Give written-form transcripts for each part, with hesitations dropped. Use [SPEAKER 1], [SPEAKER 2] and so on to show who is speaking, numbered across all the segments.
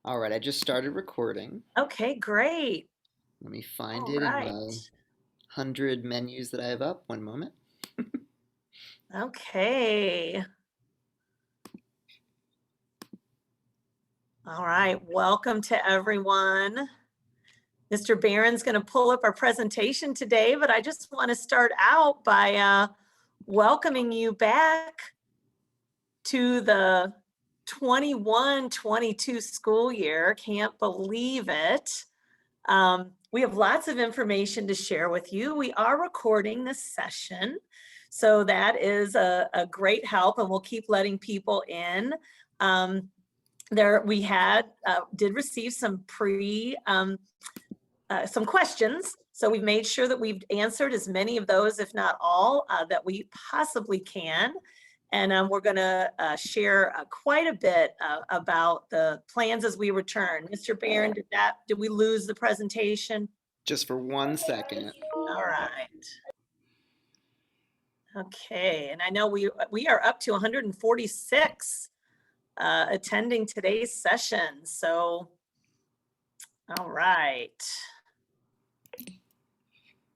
[SPEAKER 1] All right, I just started recording.
[SPEAKER 2] Okay, great.
[SPEAKER 1] Let me find
[SPEAKER 2] All
[SPEAKER 1] it in
[SPEAKER 2] right.
[SPEAKER 1] my 100 menus that I have up. One moment.
[SPEAKER 2] Okay. All right. Welcome to everyone. Mr. Barron's going to pull up our presentation today, but I just want to start out by welcoming you back to the 21-22 school year. Can't believe it. We have lots of information to share with you. We are recording this session, so that is a great help, and we'll keep letting people in. There we did receive some questions, so we've made sure that we've answered as many of those, if not all, that we possibly can. And we're going to share quite a bit about the plans as we return. Mr. Barron, did we lose the presentation?
[SPEAKER 1] Just for 1 second.
[SPEAKER 2] All right. Okay, and I know we are up to 146 attending today's session. So, all right.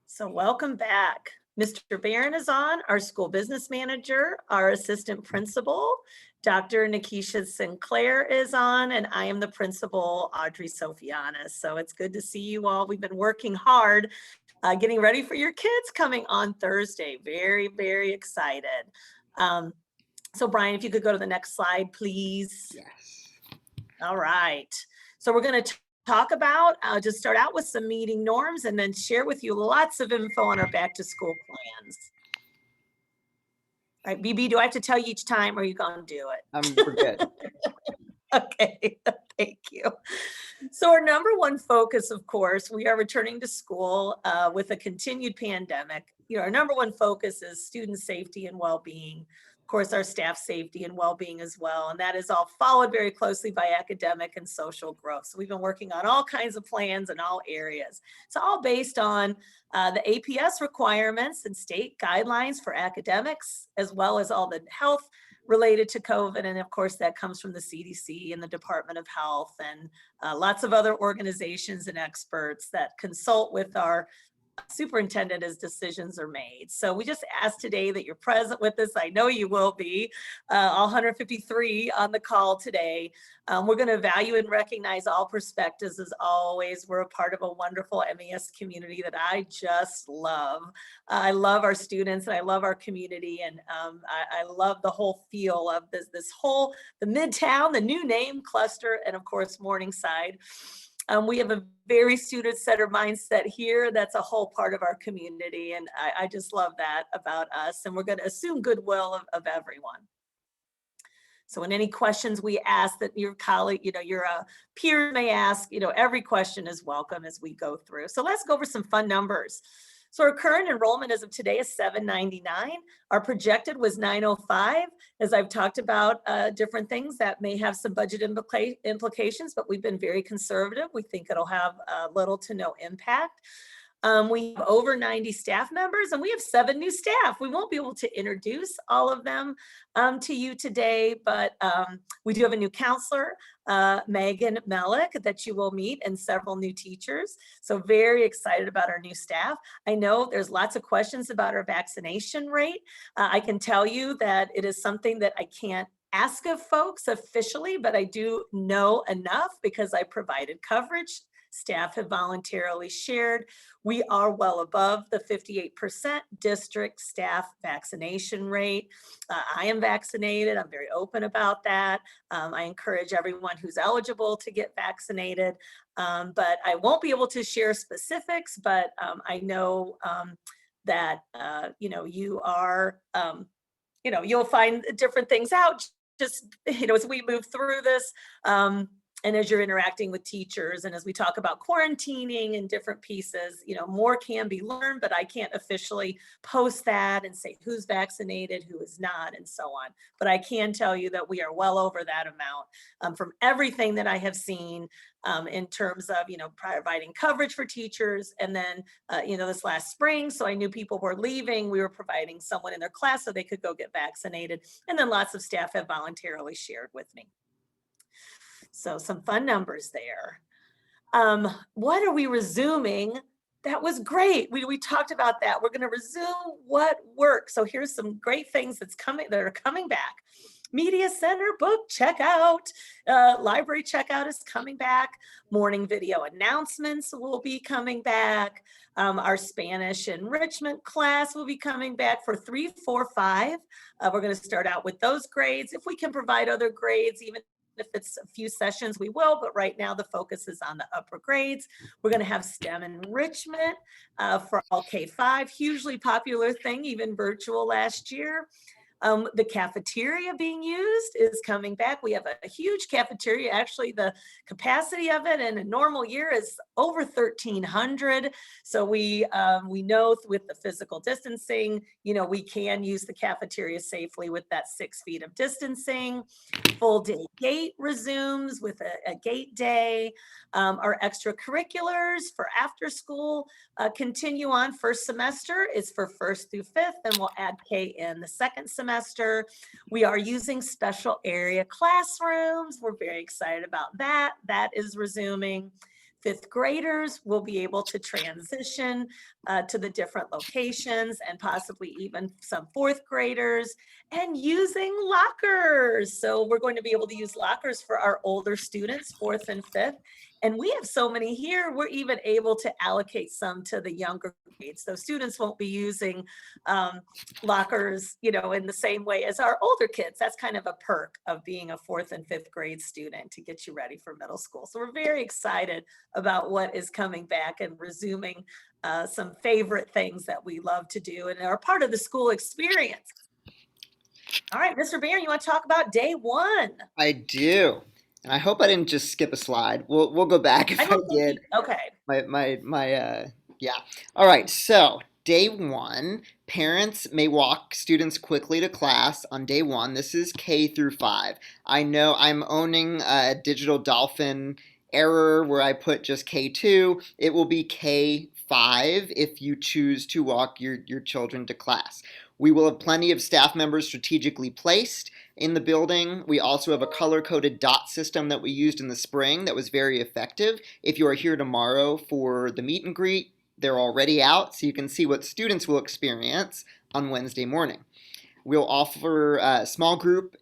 [SPEAKER 2] So welcome back. Mr. Barron is on, our school business manager, our assistant principal. Dr. Nikisha Sinclair is on, and I am the principal, Audrey Sofianis. So it's good to see you all. We've been working hard, getting ready for your kids coming on Thursday. Very, very excited. So Brian, if you could go to the next slide, please.
[SPEAKER 1] Yes.
[SPEAKER 2] All right. So we're going to talk about, just start out with some meeting norms and then share with you lots of info on our back to school plans. All right, BB, do I have to tell you each time or are you going to do it?
[SPEAKER 1] We're good.
[SPEAKER 2] Okay, thank you. So our number one focus, of course, we are returning to school with a continued pandemic. Our number one focus is student safety and well-being. Of course, our staff safety and well-being as well. And that is all followed very closely by academic and social growth. So we've been working on all kinds of plans in all areas. It's all based on the APS requirements and state guidelines for academics, as well as all the health related to COVID. And of course, that comes from the CDC and the Department of Health and lots of other organizations and experts that consult with our superintendent as decisions are made. So we just ask today that you're present with us. I know you will be, all 153 on the call today. We're going to value and recognize all perspectives as always. We're a part of a wonderful MES community that I just love. I love our students and I love our community, and I love the whole feel of this whole, the Midtown, the new name cluster, and of course Morningside. We have a very student-centered mindset here. That's a whole part of our community, and I just love that about us. And we're going to assume goodwill of everyone. So in any questions we ask that your colleague, your peer may ask, every question is welcome as we go through. So let's go over some fun numbers. So our current enrollment as of today is 799. Our projected was 905. As I've talked about different things that may have some budget implications, but we've been very conservative. We think it'll have little to no impact. We have over 90 staff members and we have 7 new staff. We won't be able to introduce all of them to you today, but we do have a new counselor, Megan Melick, that you will meet, and several new teachers. So very excited about our new staff. I know there's lots of questions about our vaccination rate. I can tell you that it is something that I can't ask of folks officially, but I do know enough because I provided coverage. Staff have voluntarily shared. We are well above the 58% district staff vaccination rate. I am vaccinated. I'm very open about that. I encourage everyone who's eligible to get vaccinated, but I won't be able to share specifics, but I know that, you are, you'll find different things out just, as we move through this. And as you're interacting with teachers and as we talk about quarantining and different pieces, more can be learned, but I can't officially post that and say who's vaccinated, who is not, and so on. But I can tell you that we are well over that amount from everything that I have seen in terms of, providing coverage for teachers. And then, this last spring, so I knew people were leaving, we were providing someone in their class so they could go get vaccinated. And then lots of staff have voluntarily shared with me. So some fun numbers there. What are we resuming? That was great. We talked about that. We're going to resume what works. So here's some great things that are coming back. Media Center book checkout, library checkout is coming back. Morning video announcements will be coming back. Our Spanish enrichment class will be coming back for 3, 4, 5. We're going to start out with those grades. If we can provide other grades, even if it's a few sessions, we will, but right now the focus is on the upper grades. We're going to have STEM enrichment for all K-5, hugely popular thing, even virtual last year. The cafeteria being used is coming back. We have a huge cafeteria. Actually, the capacity of it in a normal year is over 1,300. So we know with the physical distancing, we can use the cafeteria safely with that 6 feet of distancing. Full day gate resumes with a gate day. Our extracurriculars for after school continue on. First semester is for 1st through 5th, and we'll add K in the 2nd semester. We are using special area classrooms. We're very excited about that. That is resuming. 5th graders will be able to transition to the different locations, and possibly even some 4th graders, and using lockers. So we're going to be able to use lockers for our older students, 4th and 5th. And we have so many here, we're even able to allocate some to the younger grades. So students won't be using lockers, in the same way as our older kids. That's kind of a perk of being a 4th and 5th grade student, to get you ready for middle school. So we're very excited about what is coming back and resuming some favorite things that we love to do and are part of the school experience. All right, Mr. Barron, you want to talk about day 1?
[SPEAKER 1] I do. And I hope I didn't just skip a slide. We'll go back if I did.
[SPEAKER 2] Okay.
[SPEAKER 1] Yeah. All right. So day 1, parents may walk students quickly to class on day 1. This is K through 5. I know I'm owning a digital dolphin error where I put just K2. It will be K5 if you choose to walk your children to class. We will have plenty of staff members strategically placed in the building. We also have a color-coded dot system that we used in the spring that was very effective. If you are here tomorrow for the meet and greet, they're already out, so you can see what students will experience on Wednesday morning. We'll offer small group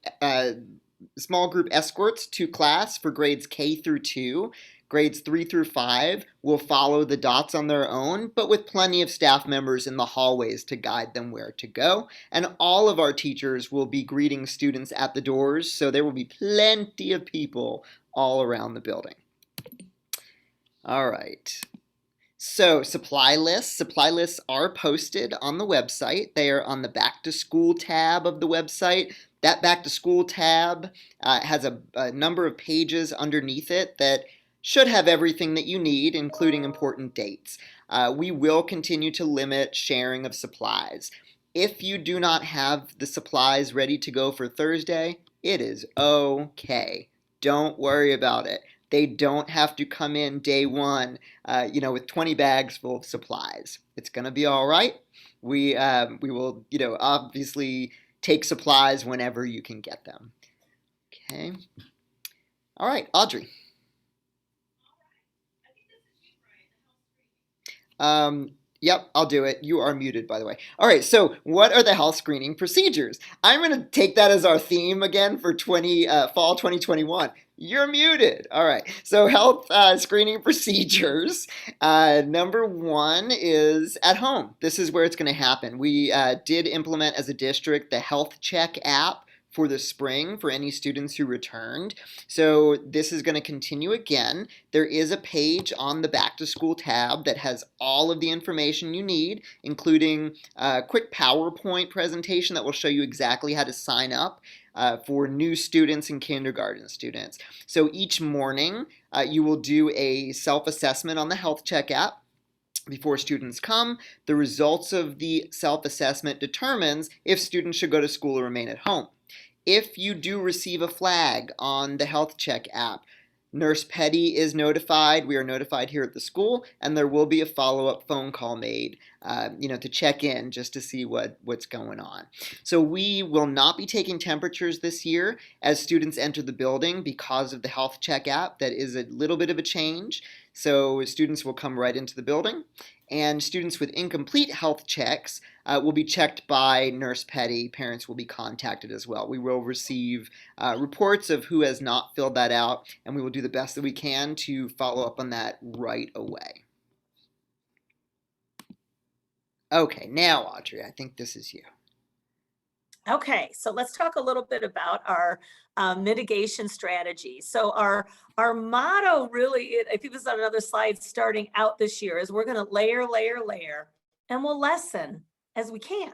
[SPEAKER 1] escorts to class for grades K through 2. Grades 3 through 5 will follow the dots on their own, but with plenty of staff members in the hallways to guide them where to go. And all of our teachers will be greeting students at the doors, so there will be plenty of people all around the building. All right. So supply lists. Supply lists are posted on the website. They are on the Back to School tab of the website. That Back to School tab has a number of pages underneath it that should have everything that you need, including important dates. We will continue to limit sharing of supplies. If you do not have the supplies ready to go for Thursday, it is okay. Don't worry about it. They don't have to come in day 1, with 20 bags full of supplies. It's going to be all right. We will, obviously take supplies whenever you can get them. Okay. All right, Audrey. Yep, I'll do it. You are muted, by the way. All right, so what are the health screening procedures? I'm going to take that as our theme again for fall 2021. You're muted. All right, so health screening procedures. Number 1 is at home. This is where it's going to happen. We did implement as a district the Health Check app for the spring for any students who returned. So this is going to continue again. There is a page on the Back to School tab that has all of the information you need, including a quick PowerPoint presentation that will show you exactly how to sign up for new students and kindergarten students. So each morning you will do a self-assessment on the Health Check app. Before students come, the results of the self-assessment determines if students should go to school or remain at home. If you do receive a flag on the Health Check app, Nurse Petty is notified. We are notified here at the school, and there will be a follow-up phone call made, to check in just to see what's going on. So we will not be taking temperatures this year as students enter the building because of the health check app. That is a little bit of a change. So students will come right into the building, and students with incomplete health checks will be checked by Nurse Petty. Parents will be contacted as well. We will receive reports of who has not filled that out, and we will do the best that we can to follow up on that right away. Okay, now Audrey, I think this is you.
[SPEAKER 2] Okay, so let's talk a little bit about our mitigation strategy. So our motto really, I think this is on another slide starting out this year, is we're going to layer, layer, layer, and we'll lessen as we can.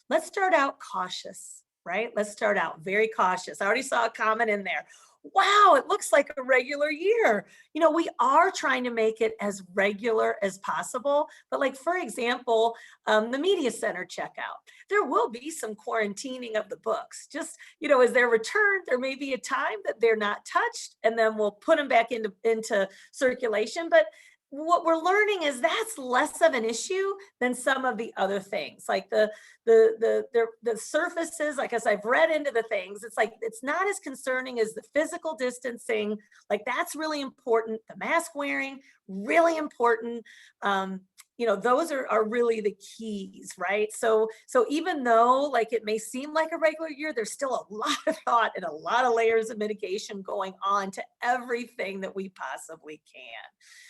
[SPEAKER 2] Let's start out cautious, right? Let's start out very cautious. I already saw a comment in there. Wow, it looks like a regular year. We are trying to make it as regular as possible. But like, for example, the media center checkout, there will be some quarantining of the books. Just, as they're returned, there may be a time that they're not touched, and then we'll put them back into circulation. But what we're learning is that's less of an issue than some of the other things, like the surfaces. Like, as I've read into the things, it's like it's not as concerning as the physical distancing. Like, that's really important. The mask wearing, really important. Those are really the keys, right? So even though like it may seem like a regular year, there's still a lot of thought and a lot of layers of mitigation going on to everything that we possibly can.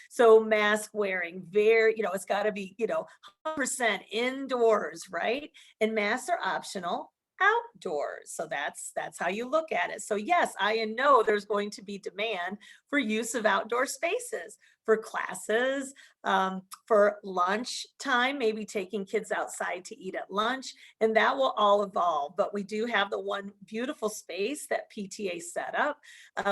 [SPEAKER 2] So mask wearing, it's got to be 100% indoors, right? And masks are optional outdoors. So that's how you look at it. So yes, I know there's going to be demand for use of outdoor spaces for classes, for lunch time, maybe taking kids outside to eat at lunch, and that will all evolve. But we do have the one beautiful space that PTA set up.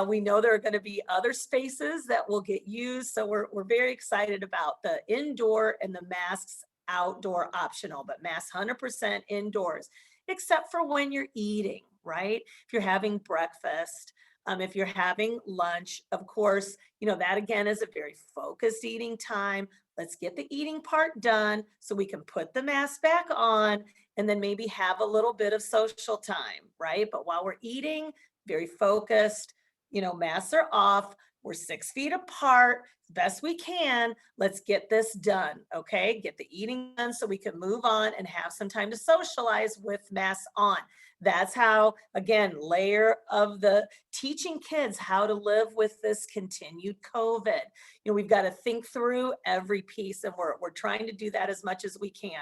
[SPEAKER 2] We know there are going to be other spaces that will get used. So we're very excited about the indoor and the masks outdoor optional, but masks 100% indoors, except for when you're eating, right? If you're having breakfast, if you're having lunch, of course, that again is a very focused eating time. Let's get the eating part done so we can put the mask back on and then maybe have a little bit of social time, right? But while we're eating, very focused, masks are off. We're 6 feet apart, best we can. Let's get this done, okay? Get the eating done so we can move on and have some time to socialize with masks on. That's how, again, layer of the teaching kids how to live with this continued COVID. We've got to think through every piece, and we're trying to do that as much as we can.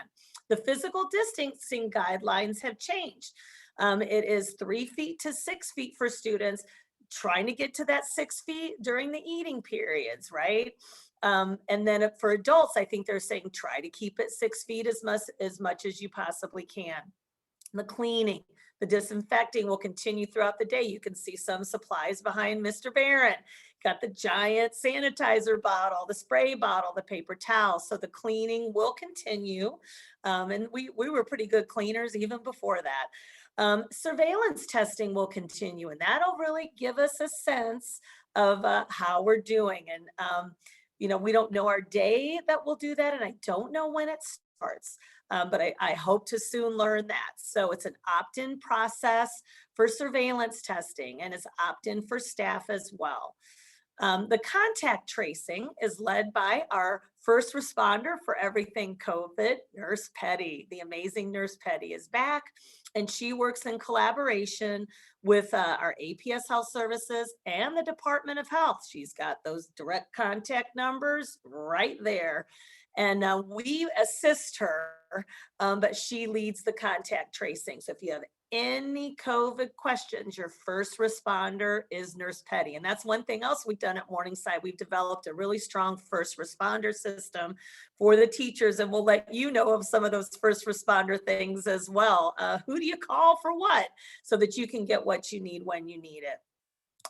[SPEAKER 2] The physical distancing guidelines have changed. It is 3 feet to 6 feet for students, trying to get to that 6 feet during the eating periods, right? And then for adults, I think they're saying try to keep it 6 feet as much as you possibly can. The cleaning, the disinfecting will continue throughout the day. You can see some supplies behind Mr. Barron. Got the giant sanitizer bottle, the spray bottle, the paper towel. So the cleaning will continue. And we were pretty good cleaners even before that. Surveillance testing will continue, and that'll really give us a sense of how we're doing. And, we don't know our day that we'll do that, and I don't know when it starts, but I hope to soon learn that. So it's an opt-in process for surveillance testing, and it's opt-in for staff as well. The contact tracing is led by our first responder for everything COVID, Nurse Petty. The amazing Nurse Petty is back, and she works in collaboration with our APS Health Services and the Department of Health. She's got those direct contact numbers right there. And we assist her, but she leads the contact tracing. So if you have any COVID questions, your first responder is Nurse Petty. And that's one thing else we've done at Morningside. We've developed a really strong first responder system for the teachers, and we'll let you know of some of those first responder things as well. Who do you call for what, so that you can get what you need when you need it.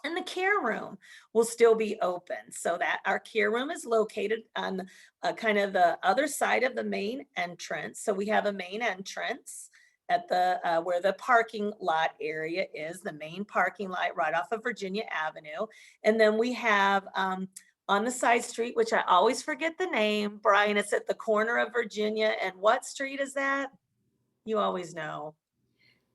[SPEAKER 2] And the care room will still be open, so that our care room is located on kind of the other side of the main entrance. So we have a main entrance, at the where the parking lot area is, the main parking lot right off of Virginia Avenue. And then we have on the side street, which I always forget the name, Brian, it's at the corner of Virginia. And what street is that? You always know.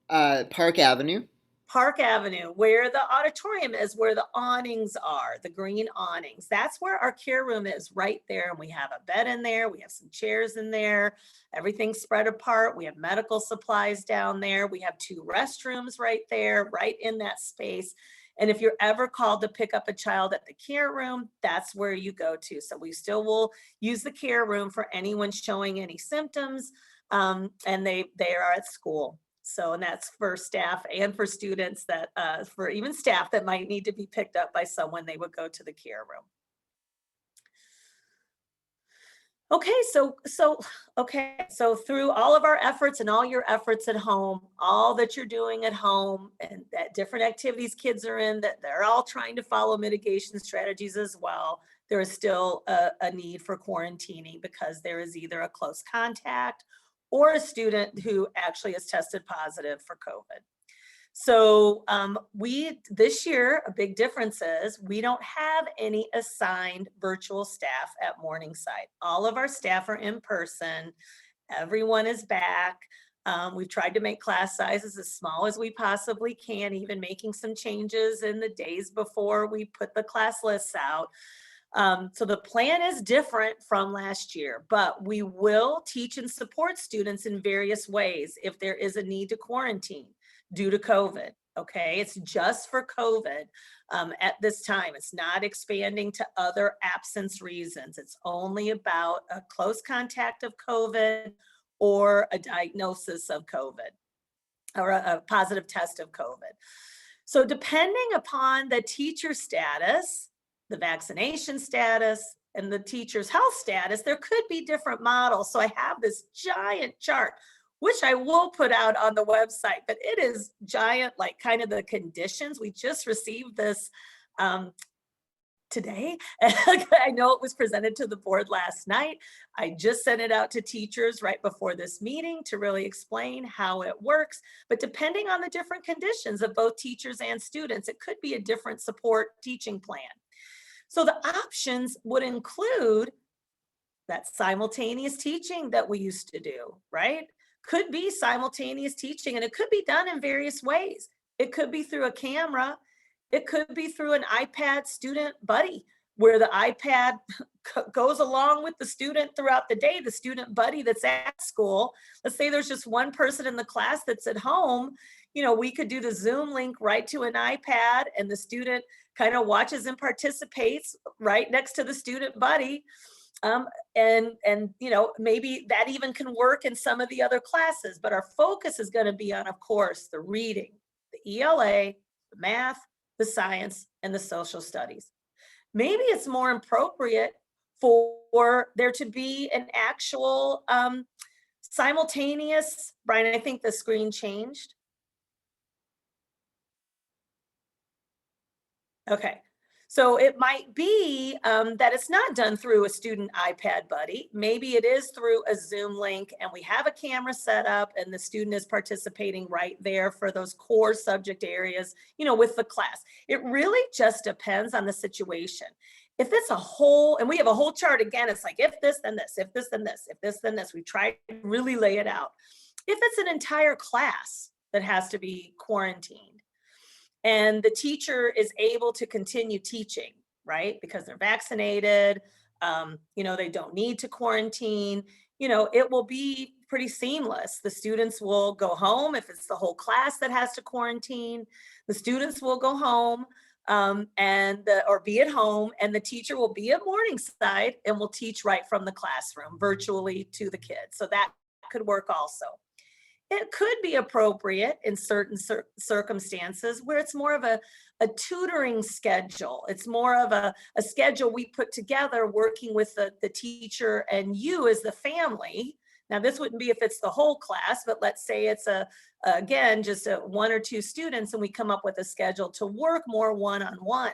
[SPEAKER 1] Park Avenue.
[SPEAKER 2] Park Avenue, where the auditorium is, where the awnings are, the green awnings. That's where our care room is, right there. And we have a bed in there. We have some chairs in there. Everything's spread apart. We have medical supplies down there. We have 2 restrooms right there, right in that space. And if you're ever called to pick up a child at the care room, that's where you go to. So we still will use the care room for anyone showing any symptoms, and they are at school. So, and that's for staff and for students that, for even staff that might need to be picked up by someone, they would go to the care room. Okay, so through all of our efforts and all your efforts at home, all that you're doing at home and that different activities kids are in, that they're all trying to follow mitigation strategies as well, there is still a need for quarantining because there is either a close contact or a student who actually has tested positive for COVID. So this year, a big difference is we don't have any assigned virtual staff at Morningside. All of our staff are in person. Everyone is back. We've tried to make class sizes as small as we possibly can, even making some changes in the days before we put the class lists out. So the plan is different from last year, but we will teach and support students in various ways if there is a need to quarantine due to COVID. Okay, it's just for COVID at this time. It's not expanding to other absence reasons. It's only about a close contact of COVID or a diagnosis of COVID or a positive test of COVID. So depending upon the teacher status, the vaccination status, and the teacher's health status, there could be different models. So I have this giant chart, which I will put out on the website, but it is giant, like kind of the conditions. We just received this today. I know it was presented to the board last night. I just sent it out to teachers right before this meeting to really explain how it works. But depending on the different conditions of both teachers and students, it could be a different support teaching plan. So the options would include that simultaneous teaching that we used to do, right? Could be simultaneous teaching, and it could be done in various ways. It could be through a camera. It could be through an iPad student buddy, where the iPad goes along with the student throughout the day, the student buddy that's at school. Let's say there's just one person in the class that's at home. You know, we could do the Zoom link right to an iPad, and the student kind of watches and participates right next to the student buddy. And you know, maybe that even can work in some of the other classes, but our focus is going to be on, of course, the reading, the ELA, the math, the science, and the social studies. Maybe it's more appropriate for there to be an actual simultaneous, Brian, I think the screen changed. Okay. So it might be that it's not done through a student iPad buddy. Maybe it is through a Zoom link and we have a camera set up and the student is participating right there for those core subject areas, you know, with the class. It really just depends on the situation. If it's a whole, and we have a whole chart again, it's like if this, then this, if this, then this, if this, then this, we try to really lay it out. If it's an entire class that has to be quarantined, and the teacher is able to continue teaching, right? Because they're vaccinated, you know, they don't need to quarantine, you know, it will be pretty seamless. The students will go home. If it's the whole class that has to quarantine, the students will go home or be at home, and the teacher will be at Morningside and will teach right from the classroom virtually to the kids. So that could work also. It could be appropriate in certain circumstances where it's more of a tutoring schedule. It's more of a schedule we put together working with the teacher and you as the family. Now, this wouldn't be if it's the whole class, but let's say it's again, just one or two students, and we come up with a schedule to work more one-on-one.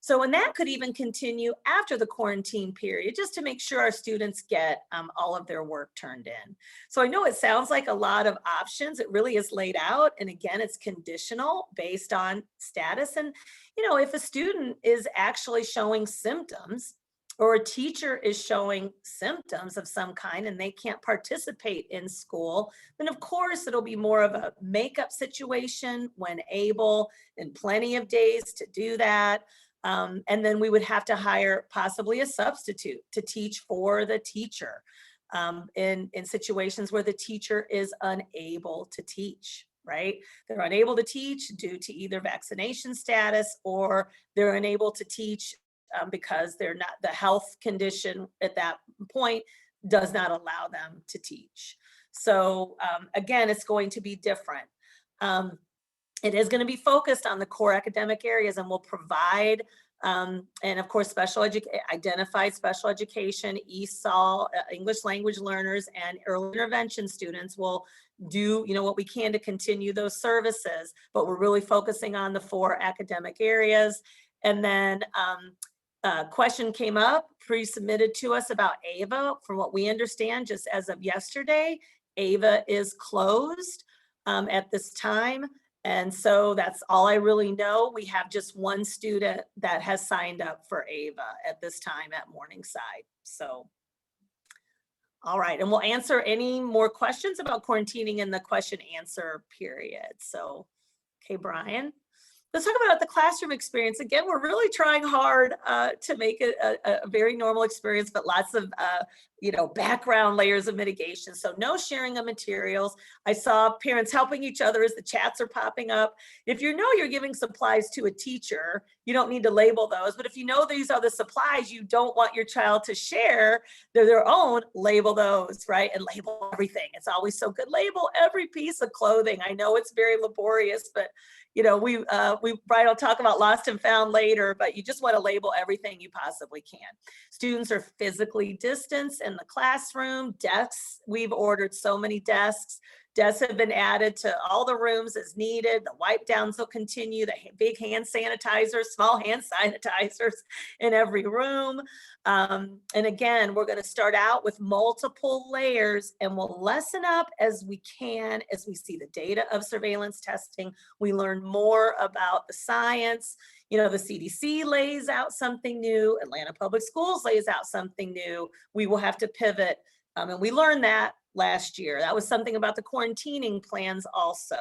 [SPEAKER 2] And that could even continue after the quarantine period, just to make sure our students get all of their work turned in. So I know it sounds like a lot of options. It really is laid out. And again, it's conditional based on status. And, if a student is actually showing symptoms, or a teacher is showing symptoms of some kind and they can't participate in school, then of course it'll be more of a makeup situation when able, and plenty of days to do that. And then we would have to hire possibly a substitute to teach for the teacher in situations where the teacher is unable to teach, right? They're unable to teach due to either vaccination status, or they're unable to teach because they're not, the health condition at that point does not allow them to teach. So again, it's going to be different. It is going to be focused on the core academic areas, and will provide, and of course, identified special education, ESOL, English language learners, and early intervention students will do, what we can to continue those services, but we're really focusing on the 4 academic areas. And then question came up, pre-submitted to us about AVA. From what we understand, just as of yesterday, AVA is closed at this time. And so that's all I really know. We have just one student that has signed up for AVA at this time at Morningside. So, all right. And we'll answer any more questions about quarantining in the question answer period. So, okay, Brian. Let's talk about the classroom experience. Again, we're really trying hard to make it a very normal experience, but lots of background layers of mitigation. So no sharing of materials. I saw parents helping each other as the chats are popping up. If you know you're giving supplies to a teacher, you don't need to label those. But if you know these are the supplies you don't want your child to share, they're their own, label those, right? And label everything. It's always so good. Label every piece of clothing. I know it's very laborious, but Brian will talk about lost and found later, but you just want to label everything you possibly can. Students are physically distanced in the classroom. Desks, we've ordered so many desks. Desks have been added to all the rooms as needed. The wipe downs will continue. The big hand sanitizers, small hand sanitizers in every room. And again, we're going to start out with multiple layers, and we'll lessen up as we can as we see the data of surveillance testing. We learn more about the science. The CDC lays out something new. Atlanta Public Schools lays out something new. We will have to pivot. And we learned that last year. That was something about the quarantining plans also.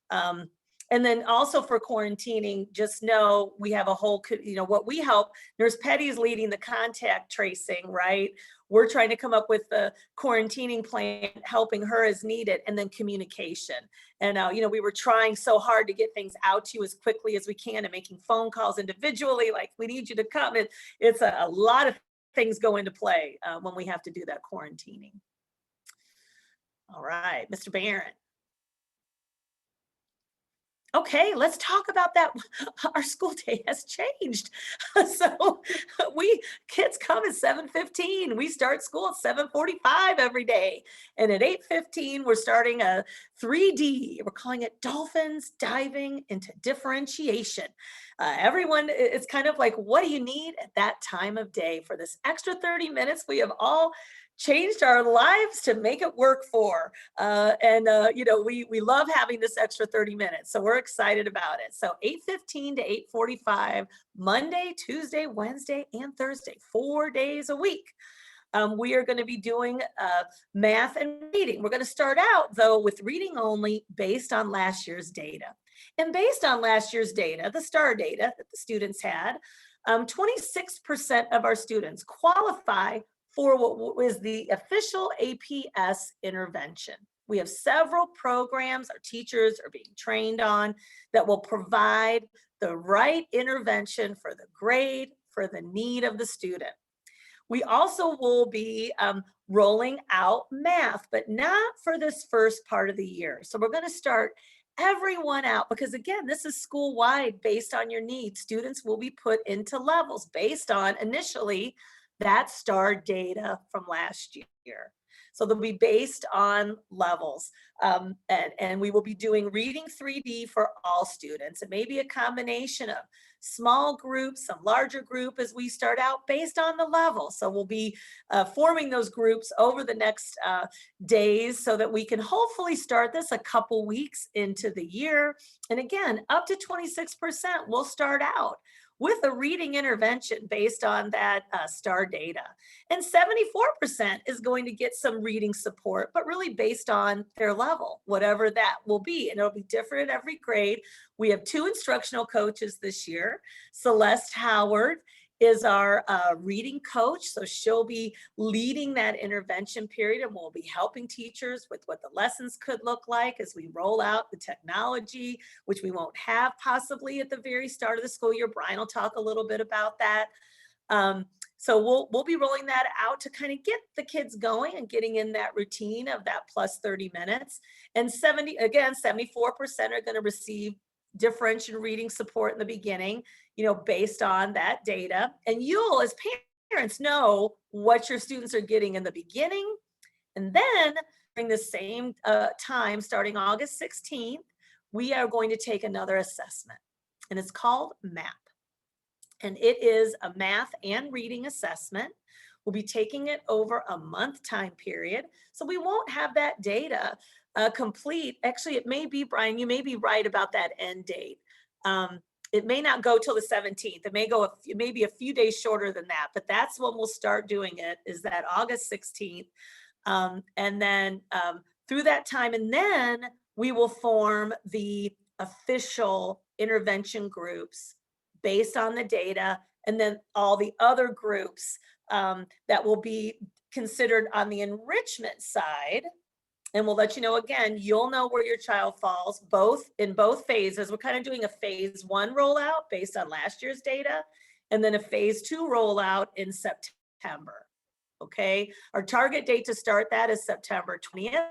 [SPEAKER 2] And then also for quarantining, just know we have a whole, what we help, Nurse Petty's leading the contact tracing, right? We're trying to come up with the quarantining plan, helping her as needed, and then communication. And, we were trying so hard to get things out to you as quickly as we can, and making phone calls individually, like, we need you to come. It's a lot of things go into play when we have to do that quarantining. All right, Mr. Barron. Okay, let's talk about that. Our school day has changed. So kids come at 7:15. We start school at 7:45 every day. And at 8:15, we're starting a 3D. We're calling it Dolphins Diving into Differentiation. Everyone, it's kind of like, what do you need at that time of day for this extra 30 minutes? We have all changed our lives to make it work for. We love having this extra 30 minutes. So we're excited about it. So 8:15 to 8:45, Monday, Tuesday, Wednesday, and Thursday, 4 days a week. We are going to be doing math and reading. We're going to start out, though, with reading only based on last year's data. And based on last year's data, the STAR data that the students had, 26% of our students qualify for what was the official APS intervention. We have several programs our teachers are being trained on that will provide the right intervention for the grade, for the need of the student. We also will be rolling out math, but not for this first part of the year. So we're going to start everyone out, because again, this is school-wide based on your needs. Students will be put into levels based on initially that STAR data from last year. So they'll be based on levels. And we will be doing reading 3D for all students. It may be a combination of small groups, some larger group as we start out based on the level. So we'll be forming those groups over the next days so that we can hopefully start this a couple weeks into the year. And again, up to 26% will start out with a reading intervention based on that STAR data. And 74% is going to get some reading support, but really based on their level, whatever that will be. And it'll be different in every grade. We have 2 instructional coaches this year. Celeste Howard is our reading coach. So she'll be leading that intervention period, and we'll be helping teachers with what the lessons could look like as we roll out the technology, which we won't have possibly at the very start of the school year. Brian will talk a little bit about that. So we'll be rolling that out to kind of get the kids going and getting in that routine of that plus 30 minutes. And 74% are going to receive differential reading support in the beginning, based on that data. And you'll, as parents, know what your students are getting in the beginning. And then during the same time, starting August 16th, we are going to take another assessment, and it's called MAP. And it is a math and reading assessment. We'll be taking it over a month time period. So we won't have that data complete. Actually, it may be, Brian, you may be right about that end date. It may not go till the 17th. It may go maybe a few days shorter than that, but that's when we'll start doing it, is that August 16th. And then through that time, and then we will form the official intervention groups based on the data, and then all the other groups that will be considered on the enrichment side. And we'll let you know, again, you'll know where your child falls in both phases. We're kind of doing a phase 1 rollout based on last year's data, and then a phase 2 rollout in September. Okay, our target date to start that is September 20th.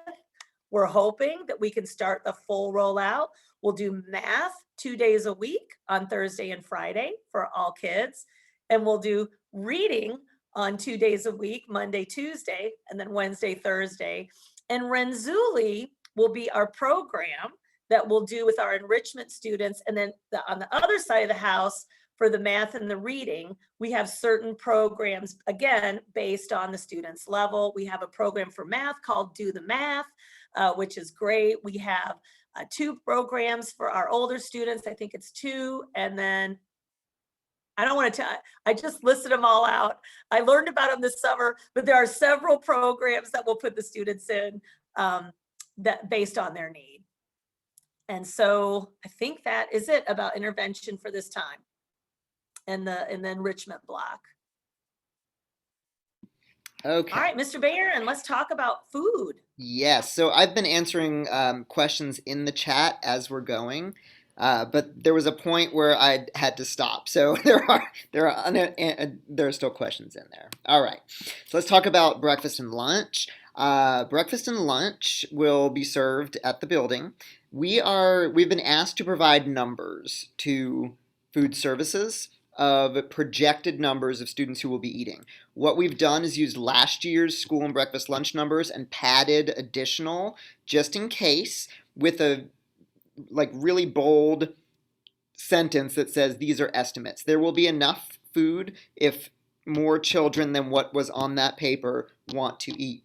[SPEAKER 2] We're hoping that we can start the full rollout. We'll do math 2 days a week on Thursday and Friday for all kids. And we'll do reading on 2 days a week, Monday, Tuesday, and then Wednesday, Thursday. And Renzulli will be our program that we'll do with our enrichment students. And then on the other side of the house, for the math and the reading, we have certain programs, again, based on the student's level. We have a program for math called Do the Math, which is great. We have 2 programs for our older students. I think it's 2. And then I don't want to tell, I just listed them all out. I learned about them this summer, but there are several programs that we'll put the students in that based on their need. And so I think that is it about intervention for this time and the enrichment block.
[SPEAKER 1] Okay.
[SPEAKER 2] All right, Mr. Bayer, and let's talk about food.
[SPEAKER 1] Yes, so I've been answering questions in the chat as we're going, but there was a point where I had to stop. So there are still questions in there. All right, so let's talk about breakfast and lunch. Breakfast and lunch will be served at the building. We've been asked to provide numbers to food services of projected numbers of students who will be eating. What we've done is used last year's school and breakfast lunch numbers and padded additional just in case with a really bold sentence that says these are estimates. There will be enough food if more children than what was on that paper want to eat.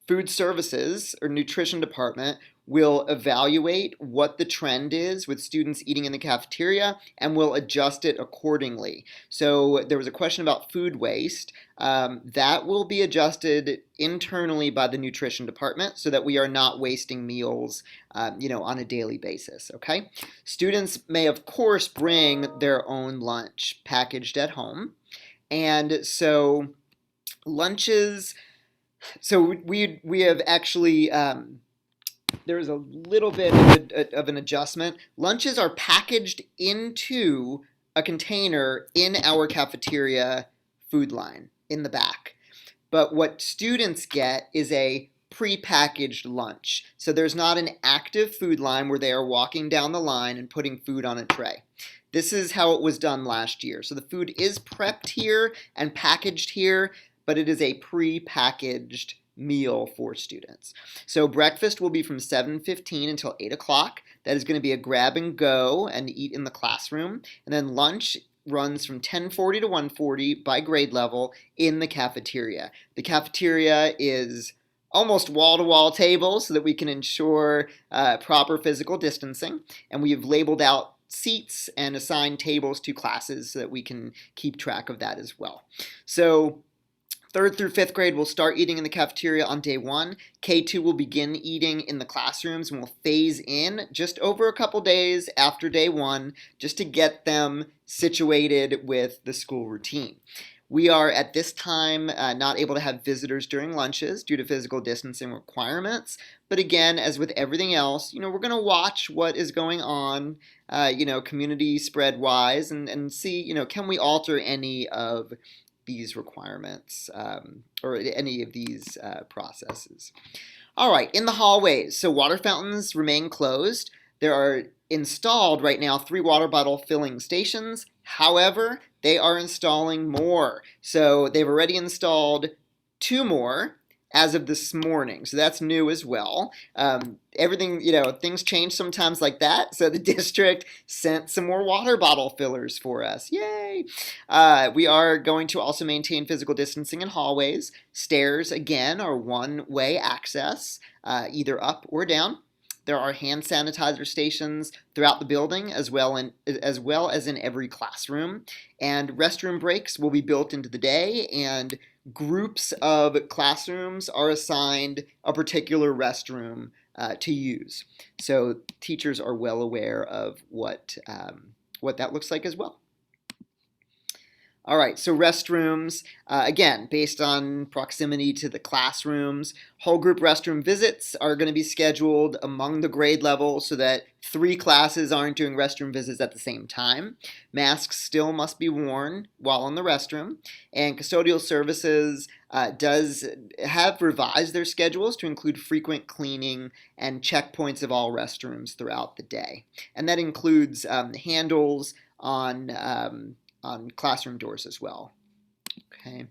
[SPEAKER 1] Food services or nutrition department will evaluate what the trend is with students eating in the cafeteria and will adjust it accordingly. So there was a question about food waste. That will be adjusted internally by the nutrition department so that we are not wasting meals on a daily basis, okay? Students may, of course, bring their own lunch packaged at home. And so lunches, so we have actually... there's a little bit of an adjustment. Lunches are packaged into a container in our cafeteria food line in the back. But what students get is a pre-packaged lunch. So there's not an active food line where they are walking down the line and putting food on a tray. This is how it was done last year. So the food is prepped here and packaged here, but it is a pre-packaged meal for students. So breakfast will be from 7:15 until 8 o'clock. That is going to be a grab and go and eat in the classroom. And then lunch runs from 1040 to 140 by grade level in the cafeteria. The cafeteria is almost wall-to-wall tables so that we can ensure proper physical distancing, and we have labeled out seats and assigned tables to classes so that we can keep track of that as well. So third through fifth grade will start eating in the cafeteria on day one. K2 will begin eating in the classrooms and will phase in just over a couple days after day one just to get them situated with the school routine. We are at this time not able to have visitors during lunches due to physical distancing requirements. But again, as with everything else, we're going to watch what is going on, community spread wise and see, can we alter any of these requirements or any of these processes. All right, in the hallways, so water fountains remain closed. There are installed right now 3 water bottle filling stations. However, they are installing more. So they've already installed 2 more as of this morning. So that's new as well. Everything, things change sometimes like that. So the district sent some more water bottle fillers for us. Yay! We are going to also maintain physical distancing in hallways. Stairs, again, are one-way access, either up or down. There are hand sanitizer stations throughout the building as well as in every classroom. And restroom breaks will be built into the day, and groups of classrooms are assigned a particular restroom to use. So teachers are well aware of what that looks like as well. All right, so restrooms, again, based on proximity to the classrooms, whole group restroom visits are going to be scheduled among the grade level so that 3 classes aren't doing restroom visits at the same time. Masks still must be worn while in the restroom, and custodial services does have revised their schedules to include frequent cleaning and checkpoints of all restrooms throughout the day. And that includes handles on classroom doors as well. Okay.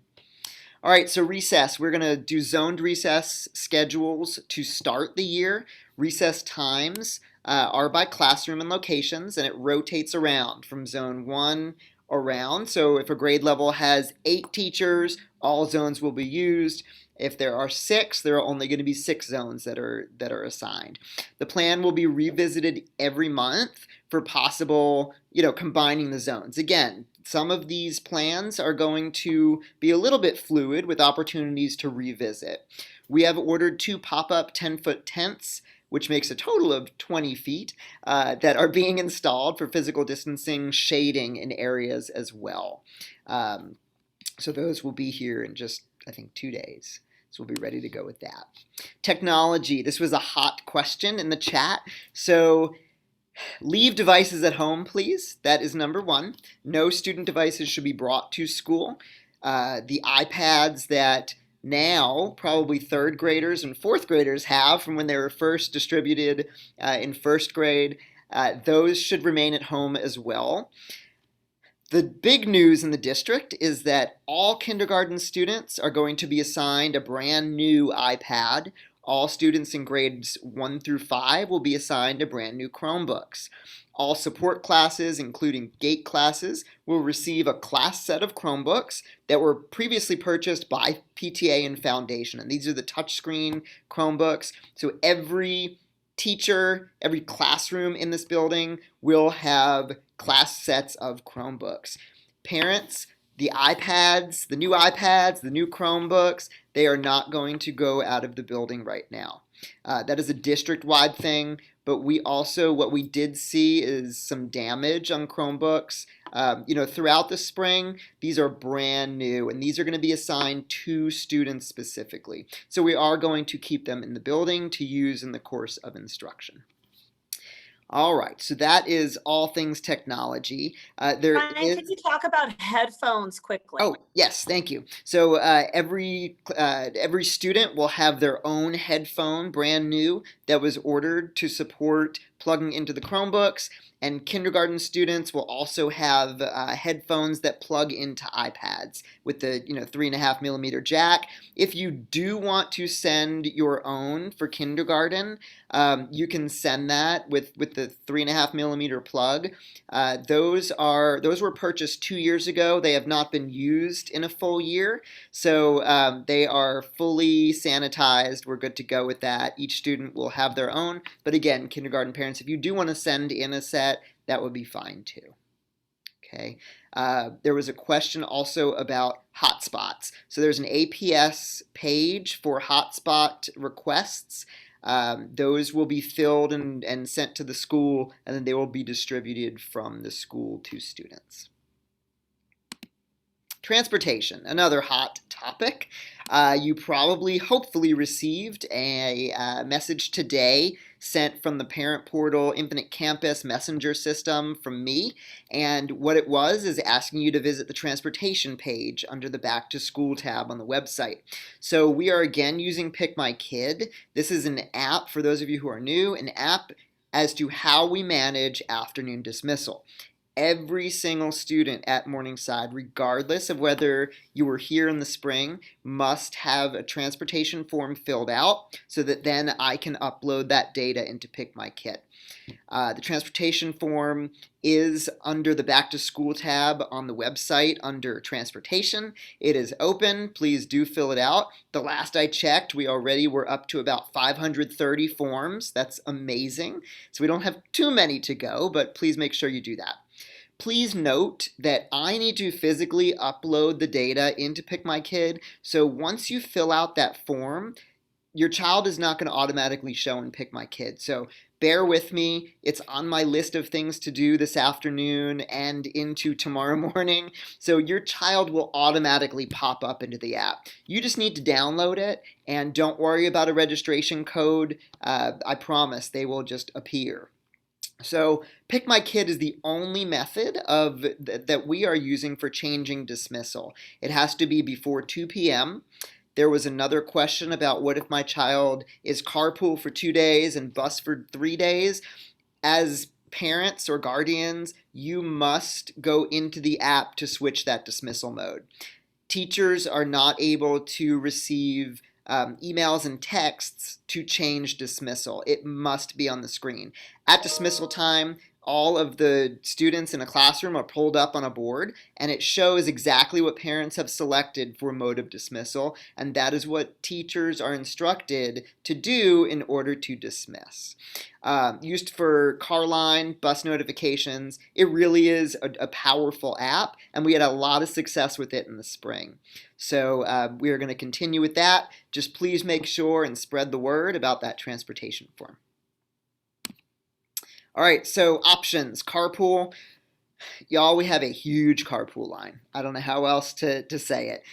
[SPEAKER 1] All right, so recess. We're going to do zoned recess schedules to start the year. Recess times are by classroom and locations, and it rotates around from zone 1 around. So if a grade level has 8 teachers, all zones will be used. If there are 6, there are only going to be 6 zones that are assigned. The plan will be revisited every month for possible, combining the zones. Again, some of these plans are going to be a little bit fluid with opportunities to revisit. We have ordered 2 pop-up 10-foot tents, which makes a total of 20 feet, that are being installed for physical distancing, shading in areas as well. So those will be here in just, I think, 2 days. So we'll be ready to go with that. Technology. This was a hot question in the chat. So leave devices at home, please. That is number 1. No student devices should be brought to school. The iPads that now probably 3rd graders and 4th graders have from when they were first distributed in 1st grade, those should remain at home as well. The big news in the district is that all kindergarten students are going to be assigned a brand new iPad. All students in grades 1 through 5 will be assigned a brand new Chromebooks. All support classes, including GATE classes, will receive a class set of Chromebooks that were previously purchased by PTA and Foundation. And these are the touchscreen Chromebooks. So every teacher, every classroom in this building will have class sets of Chromebooks. Parents, the iPads, the new Chromebooks, they are not going to go out of the building right now. That is a district-wide thing, but what we did see is some damage on Chromebooks. Throughout the spring, these are brand new, and these are going to be assigned to students specifically. So we are going to keep them in the building to use in the course of instruction. All right, so that is all things technology.
[SPEAKER 2] Ryan, can you talk about headphones quickly?
[SPEAKER 1] Oh, yes, thank you. So every student will have their own headphone, brand new, that was ordered to support plugging into the Chromebooks, and kindergarten students will also have headphones that plug into iPads with the 3.5 millimeter jack. If you do want to send your own for kindergarten, you can send that with the 3.5 millimeter plug. Those were purchased 2 years ago. They have not been used in a full year, so they are fully sanitized. We're good to go with that. Each student will have their own, but again, kindergarten parents, if you do want to send in a set, that would be fine too. Okay. There was a question also about hotspots. So there's an APS page for hotspot requests. Those will be filled and sent to the school, and then they will be distributed from the school to students. Transportation, another hot topic. You probably, hopefully, received a message today sent from the Parent Portal Infinite Campus messenger system from me. And what it was is asking you to visit the transportation page under the Back to School tab on the website. So we are again using Pick My Kid. This is an app, for those of you who are new, an app as to how we manage afternoon dismissal. Every single student at Morningside, regardless of whether you were here in the spring, must have a transportation form filled out so that then I can upload that data into Pick My Kid. The transportation form is under the Back to School tab on the website under Transportation. It is open. Please do fill it out. The last I checked, we already were up to about 530 forms. That's amazing. So we don't have too many to go, but please make sure you do that. Please note that I need to physically upload the data into Pick My Kid. So once you fill out that form, your child is not going to automatically show in Pick My Kid. So bear with me. It's on my list of things to do this afternoon and into tomorrow morning. So your child will automatically pop up into the app. You just need to download it, and don't worry about a registration code. I promise they will just appear. So Pick My Kid is the only method that we are using for changing dismissal. It has to be before 2 p.m. There was another question about what if my child is carpool for 2 days and bus for 3 days. As parents or guardians, you must go into the app to switch that dismissal mode. Teachers are not able to receive emails and texts to change dismissal. It must be on the screen. At dismissal time, all of the students in a classroom are pulled up on a board, and it shows exactly what parents have selected for mode of dismissal, and that is what teachers are instructed to do in order to dismiss. Used for car line, bus notifications, it really is a powerful app, and we had a lot of success with it in the spring. So we are going to continue with that. Just please make sure and spread the word about that transportation form. All right, so options, carpool. Y'all, we have a huge carpool line. I don't know how else to say it.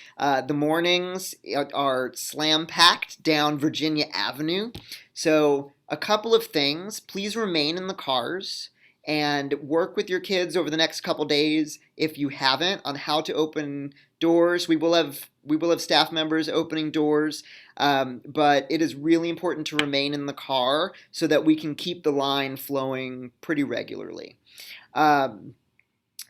[SPEAKER 1] The mornings are slam-packed down Virginia Avenue. So a couple of things. Please remain in the cars and work with your kids over the next couple days, if you haven't, on how to open doors. We will have staff members opening doors, but it is really important to remain in the car so that we can keep the line flowing pretty regularly.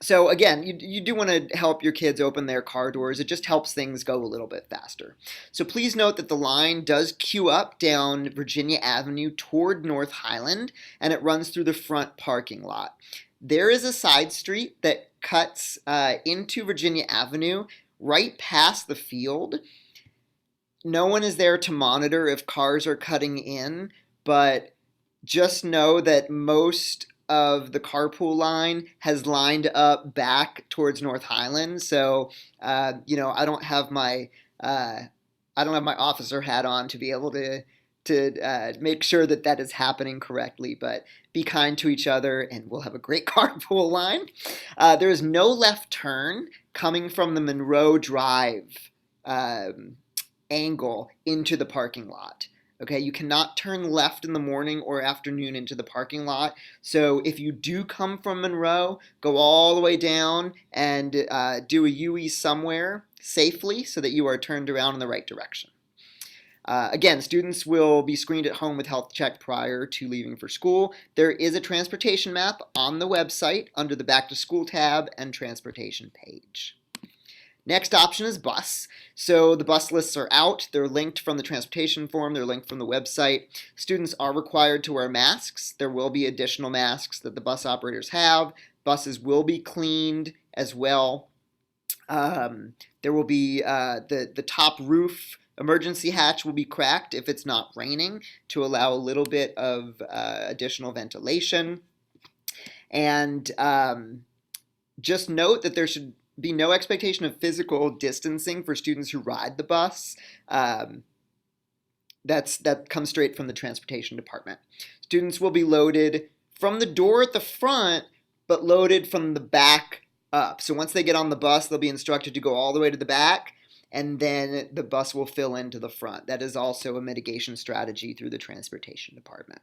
[SPEAKER 1] So again, you do want to help your kids open their car doors. It just helps things go a little bit faster. So please note that the line does queue up down Virginia Avenue toward North Highland, and it runs through the front parking lot. There is a side street that cuts into Virginia Avenue right past the field. No one is there to monitor if cars are cutting in, but just know that most of the carpool line has lined up back towards North Highland. So, I don't have my officer hat on to be able to make sure that is happening correctly. But be kind to each other, and we'll have a great carpool line. There is no left turn coming from the Monroe Drive angle into the parking lot. Okay, you cannot turn left in the morning or afternoon into the parking lot. So if you do come from Monroe, go all the way down and do a UE somewhere safely so that you are turned around in the right direction. Again, students will be screened at home with health check prior to leaving for school. There is a transportation map on the website under the Back to School tab and transportation page. Next option is bus. So the bus lists are out. They're linked from the transportation form. They're linked from the website. Students are required to wear masks. There will be additional masks that the bus operators have. Buses will be cleaned as well. There will be the top roof emergency hatch will be cracked if it's not raining to allow a little bit of additional ventilation. And just note that there should be no expectation of physical distancing for students who ride the bus. That comes straight from the transportation department. Students will be loaded from the door at the front, but loaded from the back up. So once they get on the bus, they'll be instructed to go all the way to the back, and then the bus will fill into the front. That is also a mitigation strategy through the transportation department.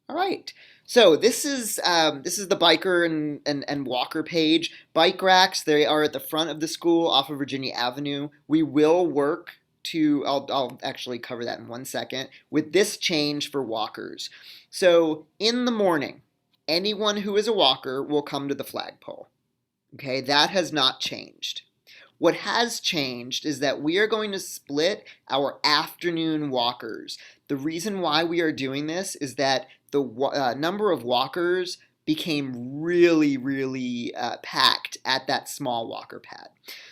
[SPEAKER 1] All right, so this is the biker and walker page. Bike racks, they are at the front of the school off of Virginia Avenue. We will work to, I'll actually cover that in 1 second, with this change for walkers. So in the morning, anyone who is a walker will come to the flagpole. Okay, that has not changed. What has changed is that we are going to split our afternoon walkers. The reason why we are doing this is that the number of walkers became really packed at that small walker pad.